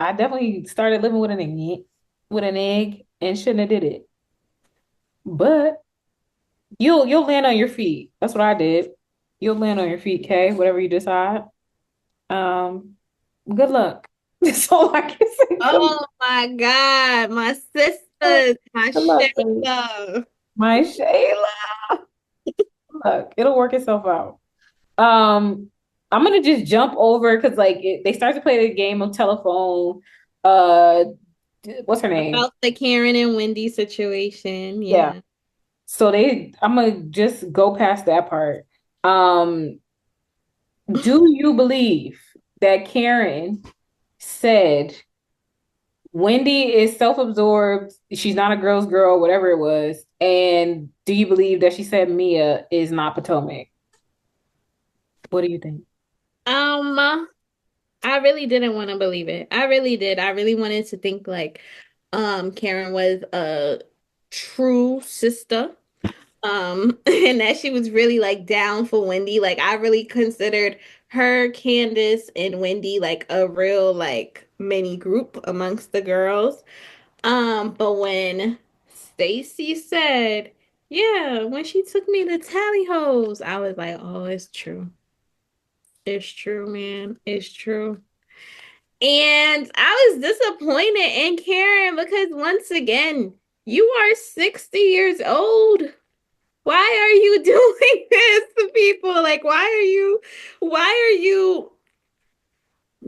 I definitely started living with an egg, and shouldn't have did it. But you'll land on your feet. That's what I did. You'll land on your feet, Kay, whatever you decide. Um, good luck. That's all I can say. Oh my God, my sisters, my Good luck, baby. Shayla. My Shayla. Look, it'll work itself out. I'm gonna just jump over because they start to play the game of telephone. Uh, what's her name? About the Karen and Wendy situation. Yeah. Yeah. So I'm gonna just go past that part. Um, do you believe that Karen said Wendy is self-absorbed, she's not a girl's girl, whatever it was? And do you believe that she said Mia is not Potomac? What do you think? Um, I really didn't want to believe it. I really did. I really wanted to think like Karen was a true sister. And that she was really like down for Wendy. Like I really considered her, Candace, and Wendy like a real like mini group amongst the girls. But when Stacy said, yeah, when she took me to tally hoes, I was like, oh, it's true. It's true, man. It's true. And I was disappointed in Karen because once again, you are 60 years old. Why are you doing this to people? Like, why are you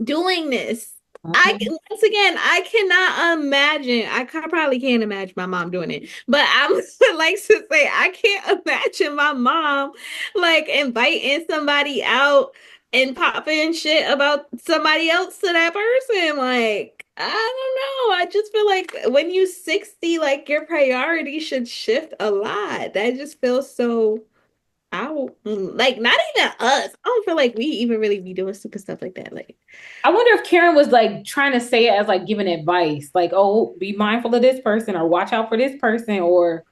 doing this? Mhm. Once again, I cannot imagine. Probably can't imagine my mom doing it, but I would like to say I can't imagine my mom like inviting somebody out and popping shit about somebody else to that person. Like, I don't know. I just feel like when you 60, like your priorities should shift a lot. That just feels so out. Like, not even us. I don't feel like we even really be doing stupid stuff like that. Like, I wonder if Karen was like trying to say it as like giving advice, like, oh, be mindful of this person or watch out for this person or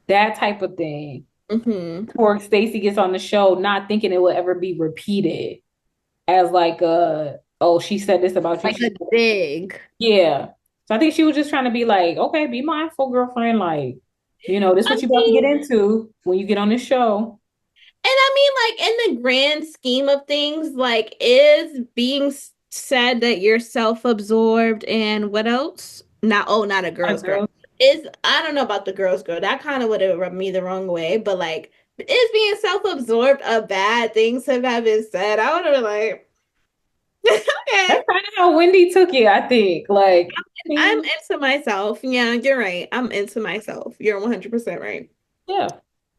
that type of thing. hmm Or Stacey gets on the show not thinking it will ever be repeated as like oh, she said this about you. like a dig. Yeah. So I think she was just trying to be like, okay, be mindful, girlfriend. Like, this is I what you about to mean, get into when you get on this show. and I mean, like in the grand scheme of things, like is being said that you're self-absorbed and what else? Not not a A girl's girl. girl. Is I don't know about the girl's girl. That kind of would have rubbed me the wrong way, but like is being self-absorbed a bad thing to have been said? I would have been like, That's okay. kind of how Wendy took it, I think. Like, I'm hmm, into myself. Yeah, you're right. I'm into myself. You're 100% right. yeah,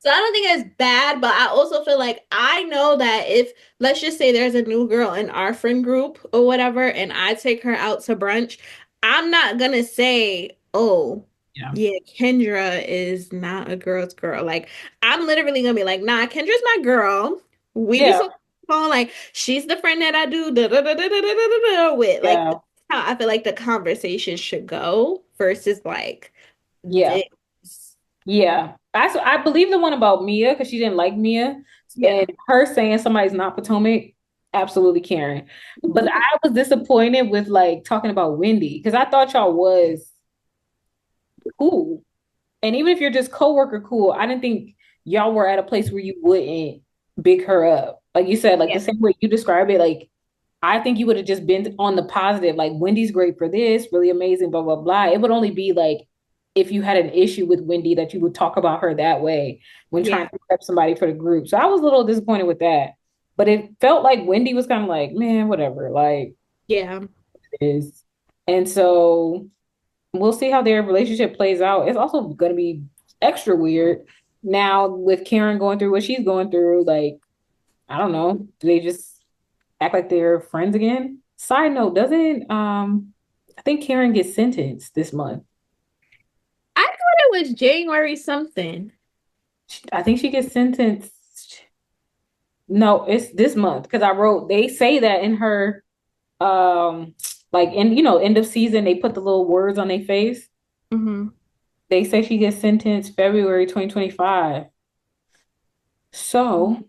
So I don't think it's bad, but I also feel like I know that if, let's just say there's a new girl in our friend group or whatever, and I take her out to brunch, I'm not gonna say, oh, yeah, yeah, Kendra is not a girl's girl. Like, I'm literally gonna be like, nah, Kendra's my girl. We be yeah, so phone, like, she's the friend that I do da, da, da, da, da, da, da, da, with. Like, yeah, that's how I feel like the conversation should go versus like yeah. this. Yeah, I believe the one about Mia because she didn't like Mia Yeah. and her saying somebody's not Potomac. Absolutely, Karen. But I was disappointed with like talking about Wendy because I thought y'all was cool, and even if you're just coworker cool, I didn't think y'all were at a place where you wouldn't big her up. Like you said, like Yeah. the same way you describe it, like I think you would have just been on the positive, like Wendy's great for this, really amazing, blah, blah, blah. It would only be like if you had an issue with Wendy that you would talk about her that way when trying Yeah. to prep somebody for the group. So I was a little disappointed with that. But it felt like Wendy was kind of like, man, whatever, like Yeah. it is. And so we'll see how their relationship plays out. It's also going to be extra weird now with Karen going through what she's going through, like, I don't know, do they just act like they're friends again? Side note, doesn't I think Karen gets sentenced this month. I thought it was January something. I think she gets sentenced. No, it's this month because I wrote they say that in her like in end of season they put the little words on their face. Hmm. They say she gets sentenced February 2025. So,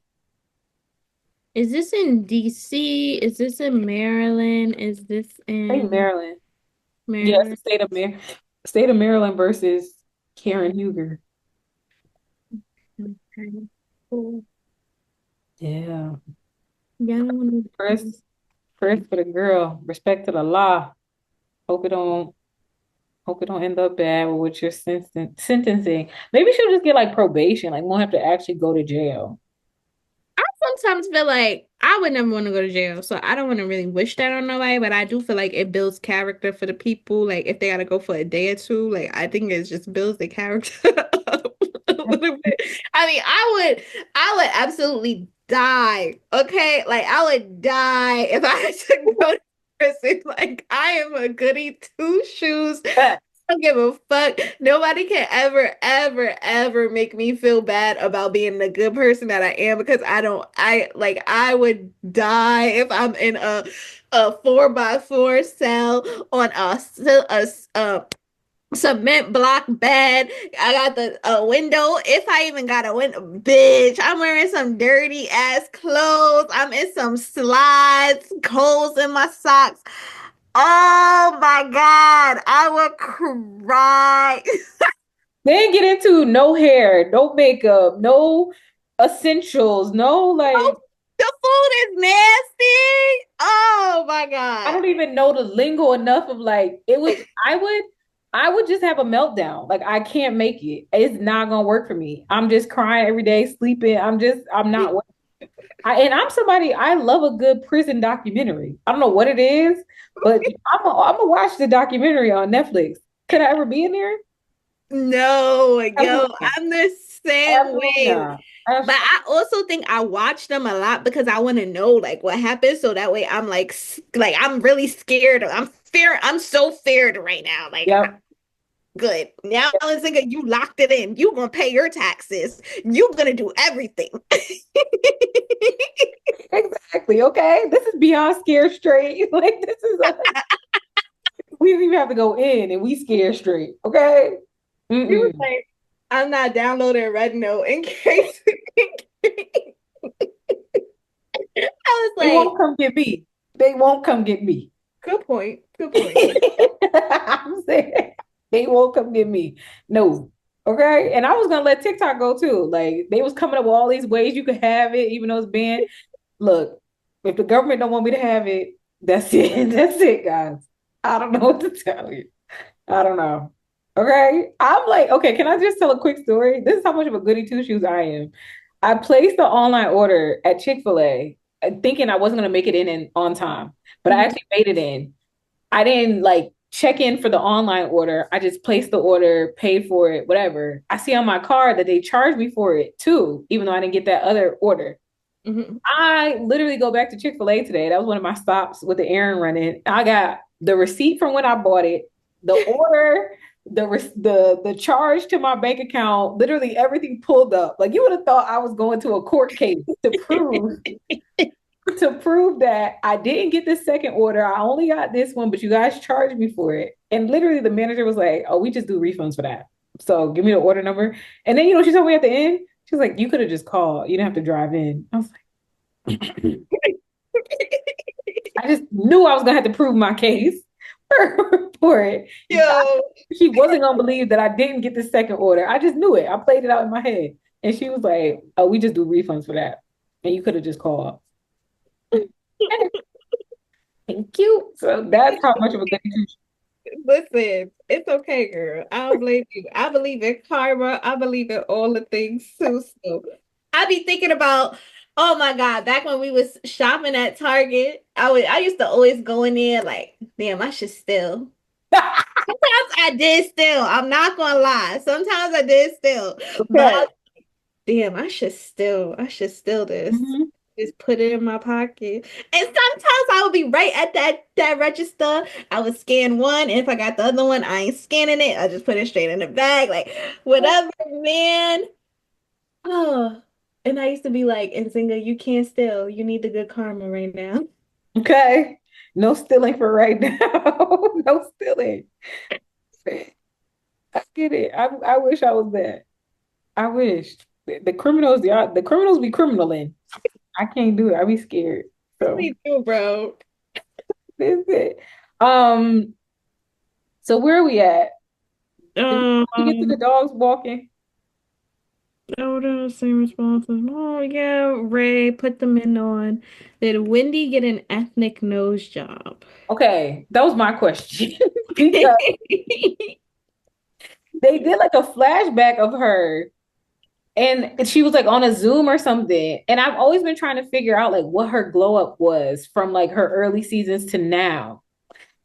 Is this in DC? Is this in Maryland? Is this hey in Maryland. Yes, the Maryland? state of Maryland versus Karen Huger. Okay. Cool. Yeah. Yeah, I don't want to. First, first for the girl. Respect to the law. Hope it don't hope it don't end up bad with your sentencing. Maybe she'll just get like probation. Like won't have to actually go to jail. I sometimes feel like I would never want to go to jail, so I don't want to really wish that on nobody, but I do feel like it builds character for the people. Like if they gotta go for a day or two, like I think it just builds the character up a little bit. I mean, I would absolutely die. Okay, like I would die if I had to go to prison. Like I am a goody two shoes. Don't give a fuck. Nobody can ever, ever, ever make me feel bad about being the good person that I am because I don't. I like. I would die if I'm in a 4x4 cell on a cement block bed. I got the window. If I even got a window, bitch, I'm wearing some dirty ass clothes. I'm in some slides, holes in my socks. Oh my God, I would cry. Then get into no hair, no makeup, no essentials, no Oh, like the food is nasty. Oh my I God. don't even know the lingo enough of like it would I would just have a meltdown. Like I can't make it. It's not gonna work for me. I'm just crying every day, sleeping. I'm not and I'm somebody I love a good prison documentary. I don't know what it is, but I'm gonna watch the documentary on Netflix. Could I ever be in there? No, yo, Absolutely not. I'm the same Absolutely way. not. But I also think I watch them a lot because I want to know like what happens. So that way I'm like I'm really scared. I'm fear. I'm so feared right now. Like Yep. good. Now it's like you locked it in. You gonna pay your taxes. You gonna do everything. Exactly. Okay. This is beyond scare straight. Like this is we don't even have to go in and we scare straight. Okay. He was Mm-mm. like, I'm not downloading Red Note in case. I was They like, won't come get me. They won't come get me. good point. Good point. I'm saying they won't come get me. No. Okay. And I was gonna let TikTok go too. Like they was coming up with all these ways you could have it, even though it's banned. Look, if the government don't want me to have it, that's it. That's it, guys. I don't know what to tell you. I don't know. Okay. I'm like, okay, can I just tell a quick story? This is how much of a goody two shoes I am. I placed the online order at Chick-fil-A thinking I wasn't going to make it in on time, but I Mhm. actually made it in. I didn't like check in for the online order. I just placed the order, paid for it, whatever. I see on my card that they charged me for it too, even though I didn't get that other order. Mhm. I literally go back to Chick-fil-A today. That was one of my stops with the errand running. I got the receipt from when I bought it, the order, the charge to my bank account, literally everything pulled up. Like you would have thought I was going to a court case to prove that I didn't get the second order. I only got this one, but you guys charged me for it. And literally the manager was like, "Oh, we just do refunds for that. So give me the order number." And then she told me at the end, she was like, "You could have just called. You didn't have to drive in." I was like, I just knew I was gonna have to prove my case for it. Yo, She wasn't gonna believe that I didn't get the second order. I just knew it. I played it out in my head. And she was like, "Oh, we just do refunds for that. And you could have just called." Thank you. So that's how much of a good teacher. listen, it's okay, girl. I don't blame you. I believe in karma. I believe in all the things too. So I be thinking about, oh my God, back when we was shopping at Target, I used to always go in there like, damn, I should still. Sometimes I did still. I'm not gonna lie. Sometimes I did still. But Okay. Damn, I should steal this. Mhm. Just put it in my pocket. And sometimes I would be right at that register. I would scan one, and if I got the other one, I ain't scanning it. I just put it straight in the bag. Like, whatever, man. Oh. And I used to be like, Nzinga, you can't steal. You need the good karma right now. Okay. No stealing for right now. No stealing. I get it. I wish I was that. I wish. The criminals, the criminals be criminaling. I can't do it. I be scared. So Me too, bro. that's it. Um, so where are we at? Did we get to the Um, dogs walking? oh, the same responses. Oh, yeah, Ray, put them in on. Did Wendy get an ethnic nose job? Okay, that was my question. Because they did like a flashback of her and she was like on a Zoom or something. And I've always been trying to figure out like what her glow up was from like her early seasons to now.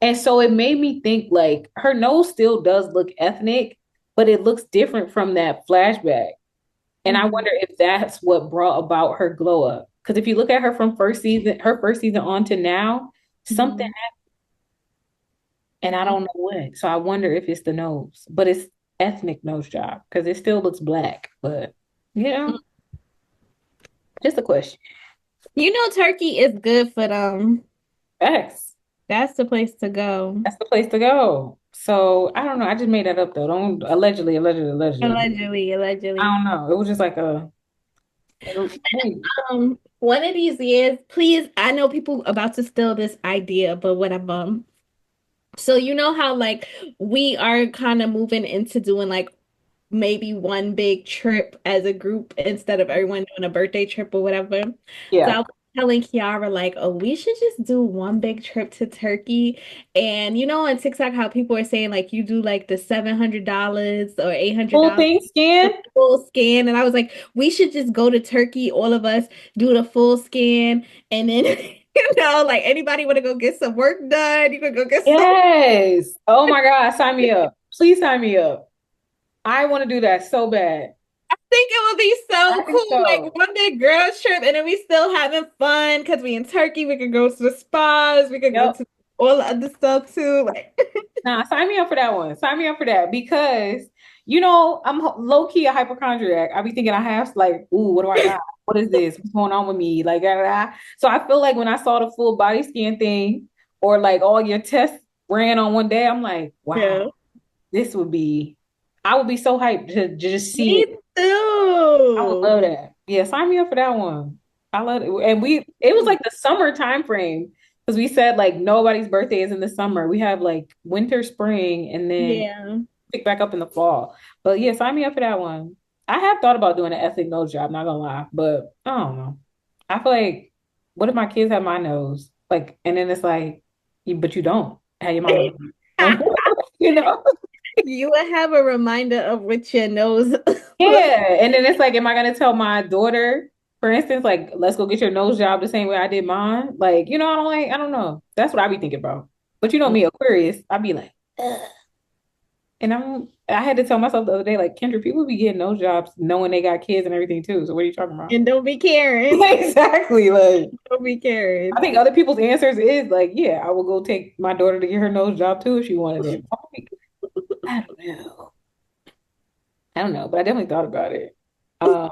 And so it made me think like her nose still does look ethnic, but it looks different from that flashback. And I Mhm. wonder if that's what brought about her glow up. Because if you look at her from her first season on to now, something, Mhm. and I don't know what. So I wonder if it's the nose, but it's ethnic nose job because it still looks black. But you know, just a question. You know, Turkey is good for them. X. That's the place to go. That's the place to go. So I don't know. I just made that up though. Don't allegedly, allegedly, allegedly. Allegedly, I allegedly. don't know. It was just like a. Hey, One of these years, please, I know people about to steal this idea, but whatever. So you know how like we are kind of moving into doing like maybe one big trip as a group instead of everyone doing a birthday trip or whatever. So I yeah. was telling Kiara, like, oh, we should just do one big trip to Turkey. And you know, on TikTok, how people are saying, like, you do like the $700 or Full $800 thing skin. the full scan. And I was like, we should just go to Turkey, all of us do the full scan. And then, like anybody want to go get some work done, you can go get some. Yes. Oh my God. Sign me up. Please sign me up. I want to do that so bad. Think it would be I so think cool, like so. one big girls trip, and then we still having fun because we in Turkey. We could go to the spas, we could go Yep. to all the other stuff too. Like, Nah, sign me up for that one. Sign me up for that because I'm low key a hypochondriac. I be thinking I have like, ooh, what do I got? What is this? What's going on with me? Like, da, da, da. So I feel like when I saw the full body scan thing or like all your tests ran on one day, I'm like, wow, yeah, this would be, I would be so hyped to just see me it. I would too. love that. Yeah, sign me up for that one. I love it. And it was like the summer time frame because we said like nobody's birthday is in the summer. We have like winter, spring, and then Yeah. pick back up in the fall. But yeah, sign me up for that one. I have thought about doing an ethnic nose job, not gonna lie, but I don't know. I feel like, what if my kids have my nose? Like, and then it's like, but you don't have your mama nose. You know? You would have a reminder of what your nose looks. Yeah. And then it's like, am I gonna tell my daughter, for instance, like, let's go get your nose job the same way I did mine? Like, I don't know. That's what I be thinking about. But you know me, Aquarius, I'd be like, ugh. And I had to tell myself the other day, like, Kendra, people be getting those jobs knowing they got kids and everything too. So what are you talking about? And don't be caring. Exactly. Like, Don't be I caring. think other people's answers is like, yeah, I will go take my daughter to get her nose job too if she wanted it. I don't know. I don't know, but I definitely thought about it. Um,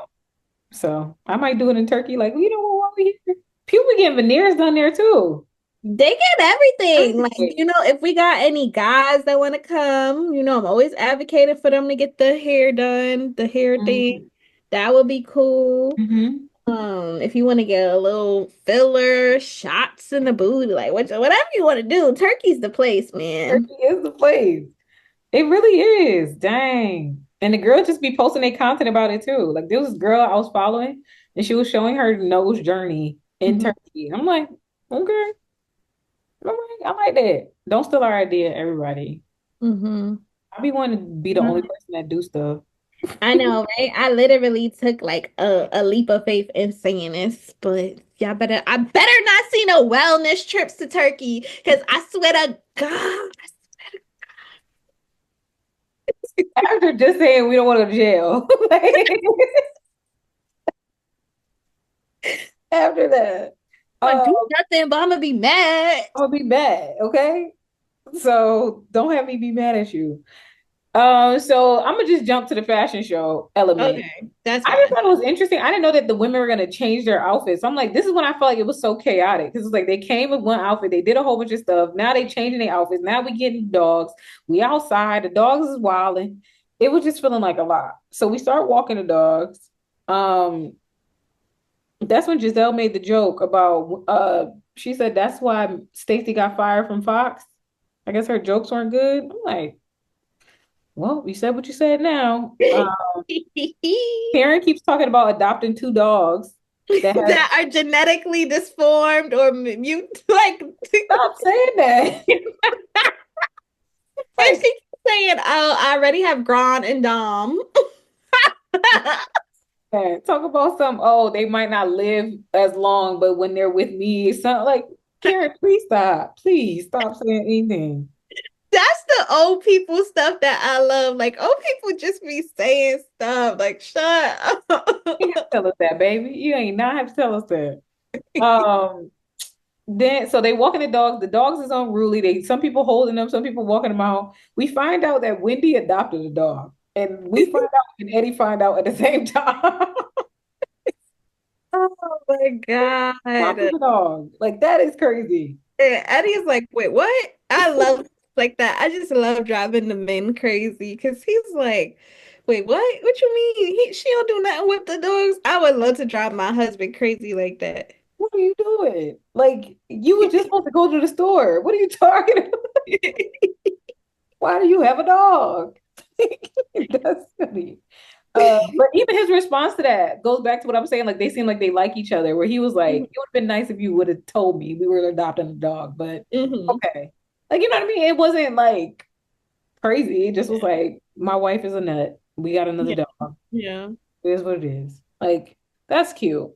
so I might do it in Turkey. Like, you know what, while we here, people be getting veneers done there too. They get everything. Like, Everything. if we got any guys that want to come, I'm always advocating for them to get the hair done, the hair thing. Mhm. That would be cool. Mhm. If you want to get a little filler, shots in the booty, like whatever you want to do, Turkey's the place, man. Turkey is the place. It really is. Dang. And the girl just be posting their content about it too. Like there was this girl I was following and she was showing her nose journey in Mhm. Turkey. I'm like, okay. I'm like, I like that. Don't steal our idea, everybody. Mhm. I be wanting to be the only person that do stuff. I know, right? I literally took like a leap of faith in saying this, but I better not see no wellness trips to Turkey because I swear to God. After just saying we don't want to go to jail. Like, after that. I'm gonna Uh, do nothing, but I'm gonna be mad. I'm gonna be mad, okay? So don't have me be mad at you. So I'm gonna just jump to the fashion show element. Okay, that's I just fine. thought it was interesting. I didn't know that the women were gonna change their outfits. I'm like, this is when I felt like it was so chaotic because it's like they came with one outfit, they did a whole bunch of stuff. Now they changing their outfits. Now we getting dogs. We outside. The dogs is wilding. It was just feeling like a lot. So we start walking the dogs. Um, that's when Giselle made the joke about she said that's why Stacey got fired from Fox. I guess her jokes weren't good. I'm like, well, you said what you said now. Karen keeps talking about adopting two dogs that have That are genetically disformed or mute. Like, and stop saying that. she Like, keeps saying, "Oh, I already have Gron and Dom." man, talk about some, oh, they might not live as long, but when they're with me, it's something like Karen, please stop. Please stop saying anything. That's the old people stuff that I love. Like, old people just be saying stuff. Like, shut up. You ain't have to tell us that, baby. You ain't not have to tell us that. Um, then so they walking the dogs. The dogs is unruly. They some people holding them, some people walking them out. We find out that Wendy adopted a dog, and we find out and Eddie find out at the same time. Oh my Adopted God. a dog. Like that is crazy. And Eddie's like, wait, what? I love like that. I just love driving the men crazy because he's like, wait, what? What you mean? She don't do nothing with the dogs. I would love to drive my husband crazy like that. What are you doing? Like you were just supposed to go to the store. What are you talking about? Why do you have a dog? That's funny. But even his response to that goes back to what I'm saying. Like they seem like they like each other. Where he was like, "It would have been nice if you would have told me we were adopting a dog." But Hmm. okay, like you know what I mean. It wasn't like crazy. It just was like, "My wife is a nut. We got another Yeah. dog. Yeah. It is what it is." Like that's cute.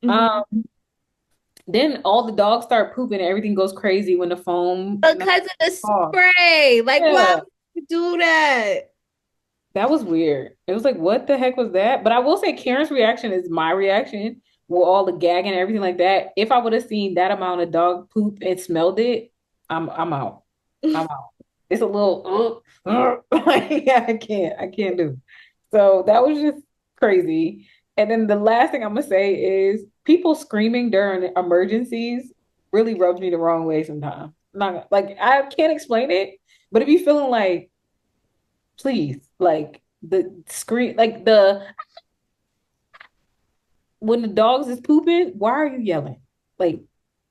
Um, Hmm. then all the dogs start pooping and everything goes crazy when the foam Because of the off. spray. Like, why Yeah, would you do that? that was weird. It was like, what the heck was that? But I will say Karen's reaction is my reaction with all the gagging and everything like that. If I would have seen that amount of dog poop and smelled it, I'm out. I'm out. It's a little like yeah, I can't do. So that was just crazy. And then the last thing I'm gonna say is people screaming during emergencies really rubs me the wrong way sometimes. Not like I can't explain it, but if you feeling like please, like the screen, like the when the dogs is pooping, why are you yelling? Like,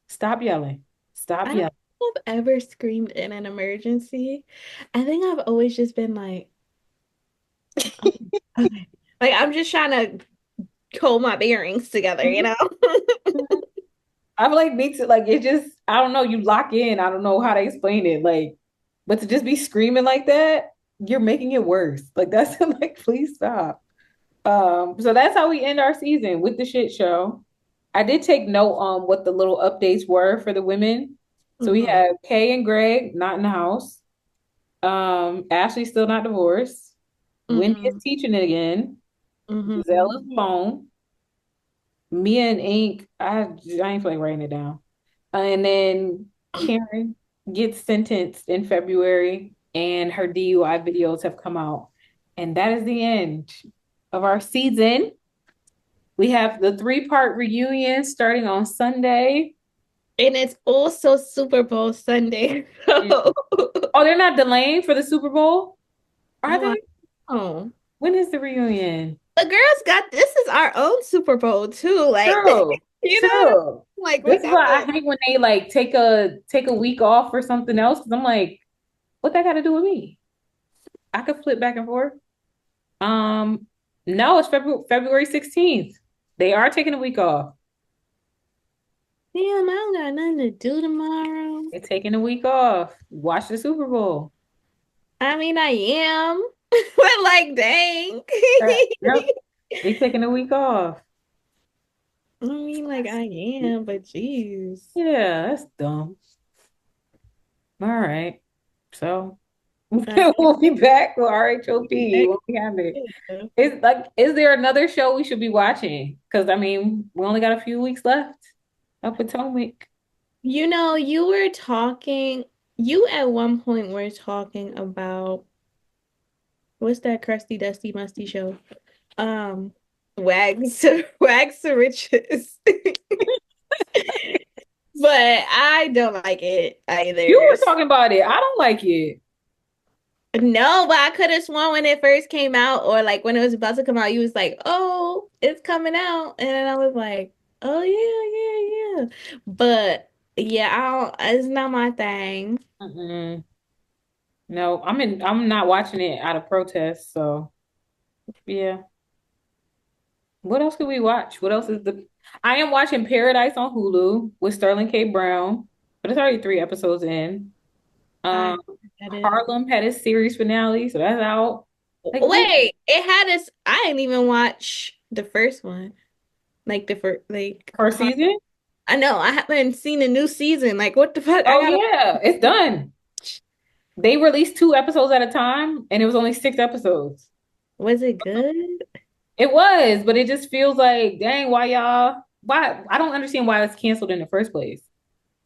stop yelling. Stop I don't yelling. think I've ever screamed in an emergency. I think I've always just been like, okay. Like I'm just trying to hold my bearings together, you Mhm. know? I feel like makes it like it just I don't know, you lock in. I don't know how to explain it. Like, but to just be screaming like that, you're making it worse. Like that's like, please stop. So that's how we end our season with the shit show. I did take note on what the little updates were for the women. So we Hmm. have Kay and Greg not in the house. Ashley's still not divorced. Wendy is Hmm. teaching it again. Giselle Hmm. is alone. Mia and Ink, I ain't feeling writing it down. And then Karen gets sentenced in February, and her DUI videos have come out. And that is the end of our season. We have the three-part reunion starting on Sunday. And it's also Super Bowl Sunday. Mm. So, Oh, they're not delaying for the Super Bowl? Are oh, I they? know. When is the reunion? The girls got this is our own Super Bowl too. Like, True. you know what I mean? True. Like we This is got why the I hate when they like take a week off for something else. Because I'm like, what that got to do with me? I could flip back and forth. Um, no, it's February 16th. They are taking a week off. damn, I don't got nothing to do tomorrow. They're taking a week off. Watch the Super Bowl. I mean I am. But like dang. Yep. They taking a week off. I mean like I am, but geez. Yeah, that's dumb. All right. So I We'll be back with RHOP when we have it. think. It's like, is there another show we should be watching? Because I mean, we only got a few weeks left of Potomac. You were talking, you at one point were talking about what's that crusty, dusty, musty show? Um, Wags, Wags to Riches. But I don't like it You either. were talking about it. I don't like it. No, but I could have sworn when it first came out, or like when it was about to come out, you was like, "Oh, it's coming out," and then I was like, "Oh yeah, yeah, yeah." But yeah, it's not my thing. Mm-mm. No, I'm not watching it out of protest. So yeah. What else could we watch? What else is the I am watching Paradise on Hulu with Sterling K. Brown, but it's already 3 episodes in. I Um, get it. Harlem had its series finale, so that's out. Like what Wait, it had us. I didn't even watch the first one. Like the first, like first season? I know I haven't seen the new season. Like what the fuck? I Oh gotta yeah, it's done. watch. They released 2 episodes at a time, and it was only 6 episodes. Was it good? It was, but it just feels like, dang, why y'all? Why? I don't understand why it's canceled in the first place.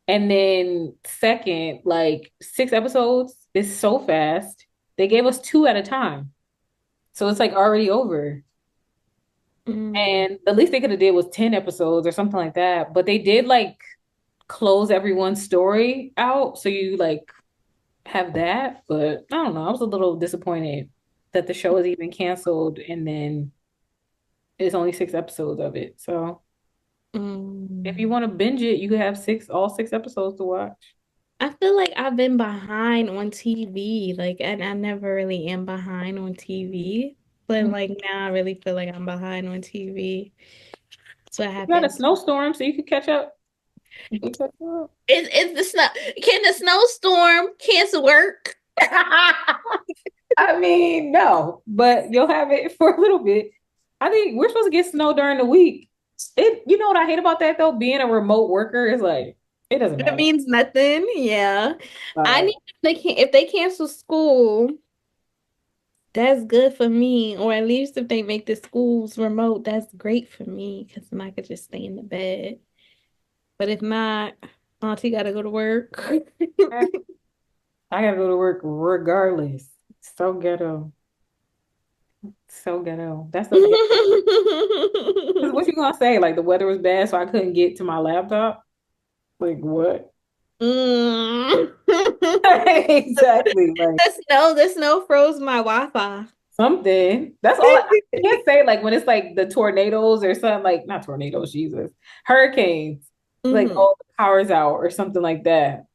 And then second, like 6 episodes is so fast. They gave us 2 at a time, so it's like already over. Mm, And the least they could have did was 10 episodes or something like that. But they did like close everyone's story out, so you like have that. But I don't know. I was a little disappointed that the show is even canceled, and then it's only 6 episodes of it. So if you mm. want to binge it, you could have all 6 episodes to watch. I feel like I've been behind on TV, like, and I never really am behind on TV, but You like now I really feel like I'm behind on TV. That's what got a happens. snowstorm, so you can catch up. You can catch up. Is the snow? Can the snowstorm cancel work? I mean, no, but you'll have it for a little bit. I think we're supposed to get snow during the week. You know what I hate about that though? Being a remote worker is like, it doesn't It matter. means nothing. Yeah, I Like, need if they cancel school, that's good for me. Or at least if they make the schools remote, that's great for me because then I could just stay in the bed. But if not, Auntie gotta go to work. I gotta go to work regardless. So ghetto. So ghetto. That's the bad. 'Cause what you gonna say? Like the weather was bad, so I couldn't get to my laptop? Like what? Mm. Exactly. Like The snow froze my Wi-Fi. something. That's all I can't say. Like when it's like the tornadoes or something, like not tornadoes, Jesus, hurricanes. Like, Hmm. oh, the power's out or something like that.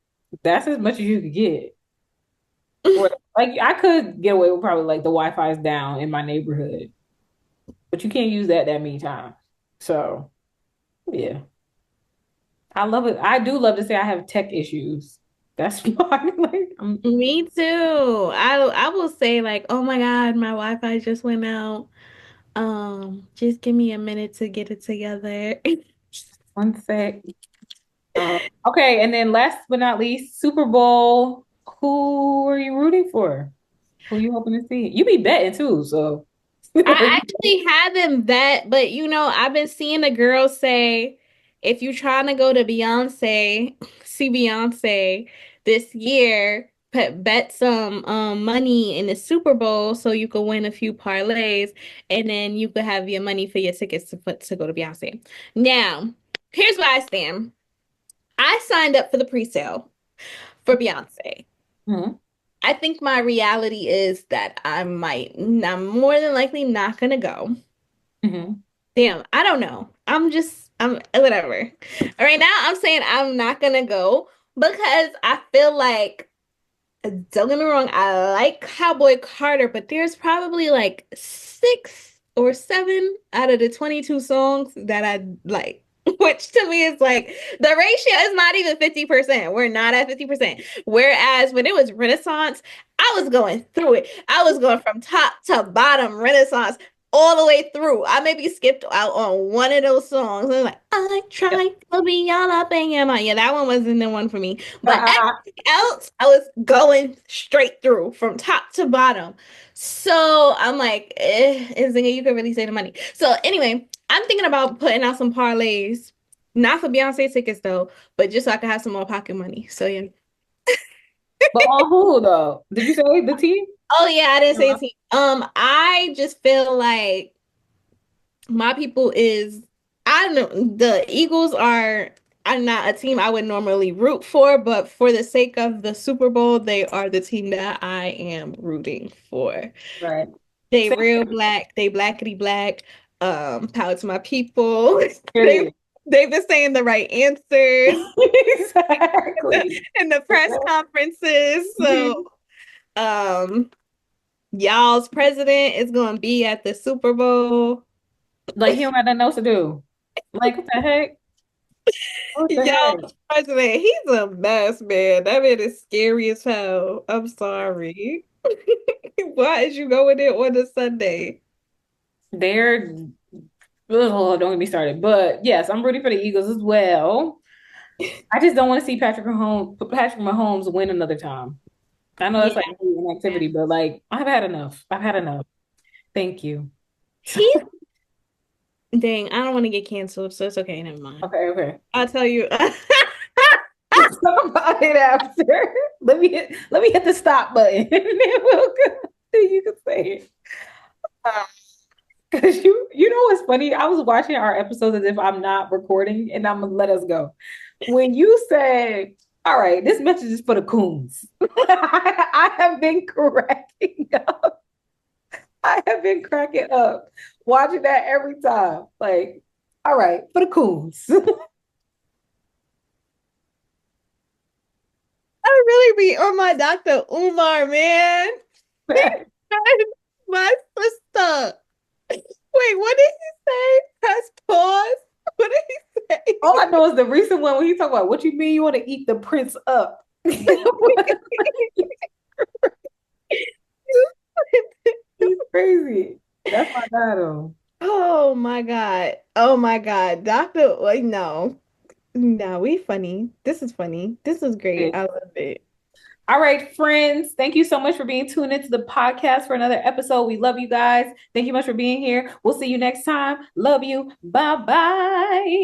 That's as much as you could get. Or like I could get away with probably like the Wi-Fi is down in my neighborhood, but you can't use that many times. So yeah, I love it. I do love to say I have tech issues. That's why, like, Me too. I will say like, oh my God, my Wi-Fi just went out. Just give me a minute to get it together. one sec. Okay, and then last but not least, Super Bowl. Who are you rooting for? Who you hoping to see? You be betting too, so I actually haven't bet, but I've been seeing the girls say if you're trying to go to Beyonce, see Beyonce this year, bet some money in the Super Bowl so you could win a few parlays, and then you could have your money for your tickets to go to Beyonce. Now, here's where I stand. I signed up for the pre-sale for Beyonce. Mhm, I think my reality is that I'm more than likely not gonna go. mhm, Damn, I don't know. I'm whatever. Right now, I'm saying I'm not gonna go because I feel like, don't get me wrong, I like Cowboy Carter, but there's probably like 6 or 7 out of the 22 songs that I like. Which to me is like the ratio is not even 50%. We're not at 50%. Whereas when it was Renaissance, I was going through it. I was going from top to bottom Renaissance all the way through. I maybe skipped out on one of those songs. I was like, I Yep. tried to be all up in your mind. Yeah, that one wasn't the one for me. But everything else, I was going straight through from top to bottom. So I'm like, you could really save the money. So anyway, I'm thinking about putting out some parlays. Not for Beyonce tickets though, but just so I can have some more pocket money. So yeah. But on who though? Did you say the team? Oh yeah, I didn't say a team. I just feel like my people is I don't know. The Eagles are not a team I would normally root for, but for the sake of the Super Bowl, they are the team that I am rooting for. Right. They Same real black, they blackity black. Power to my people. they period. they've been saying the right answers Exactly. in the press conferences. So um y'all's president is gonna be at the Super Bowl. Like he don't got nothing else to do. Like what the heck? What the heck? Y'all's president, he's a mess, man. That man is scary as hell. I'm sorry. Why is you going there on a Sunday? They're ugh, don't get me started. But yes, I'm rooting for the Eagles as well. I just don't want to see Patrick Mahomes win another time. I know Yeah. that's like an activity, but like I've had enough. I've had enough. Thank you. He dang, I don't want to get canceled, so it's okay, never mind. Okay, okay. I'll tell you. Talk about it after. Let me hit the stop button. And then we'll go. Then you can say it. Because you know what's funny? I was watching our episodes as if I'm not recording, and I'm gonna let us go. When you say, "All right, this message is for the coons," I have been cracking up. I have been cracking up watching that every time. Like, all right, for the coons. I really be on my Dr. Umar, man. My sister. Wait, what did he say? Press pause. What did he say? All I know is the recent one when he talk about what you mean you want to eat the prince up. He's crazy. That's my battle. Oh my God. Oh my God. Dr. Like, no. No, we funny. This is funny. This is great. I love it. All right, friends. Thank you so much for being tuned into the podcast for another episode. We love you guys. Thank you much for being here. We'll see you next time. Love you. Bye bye.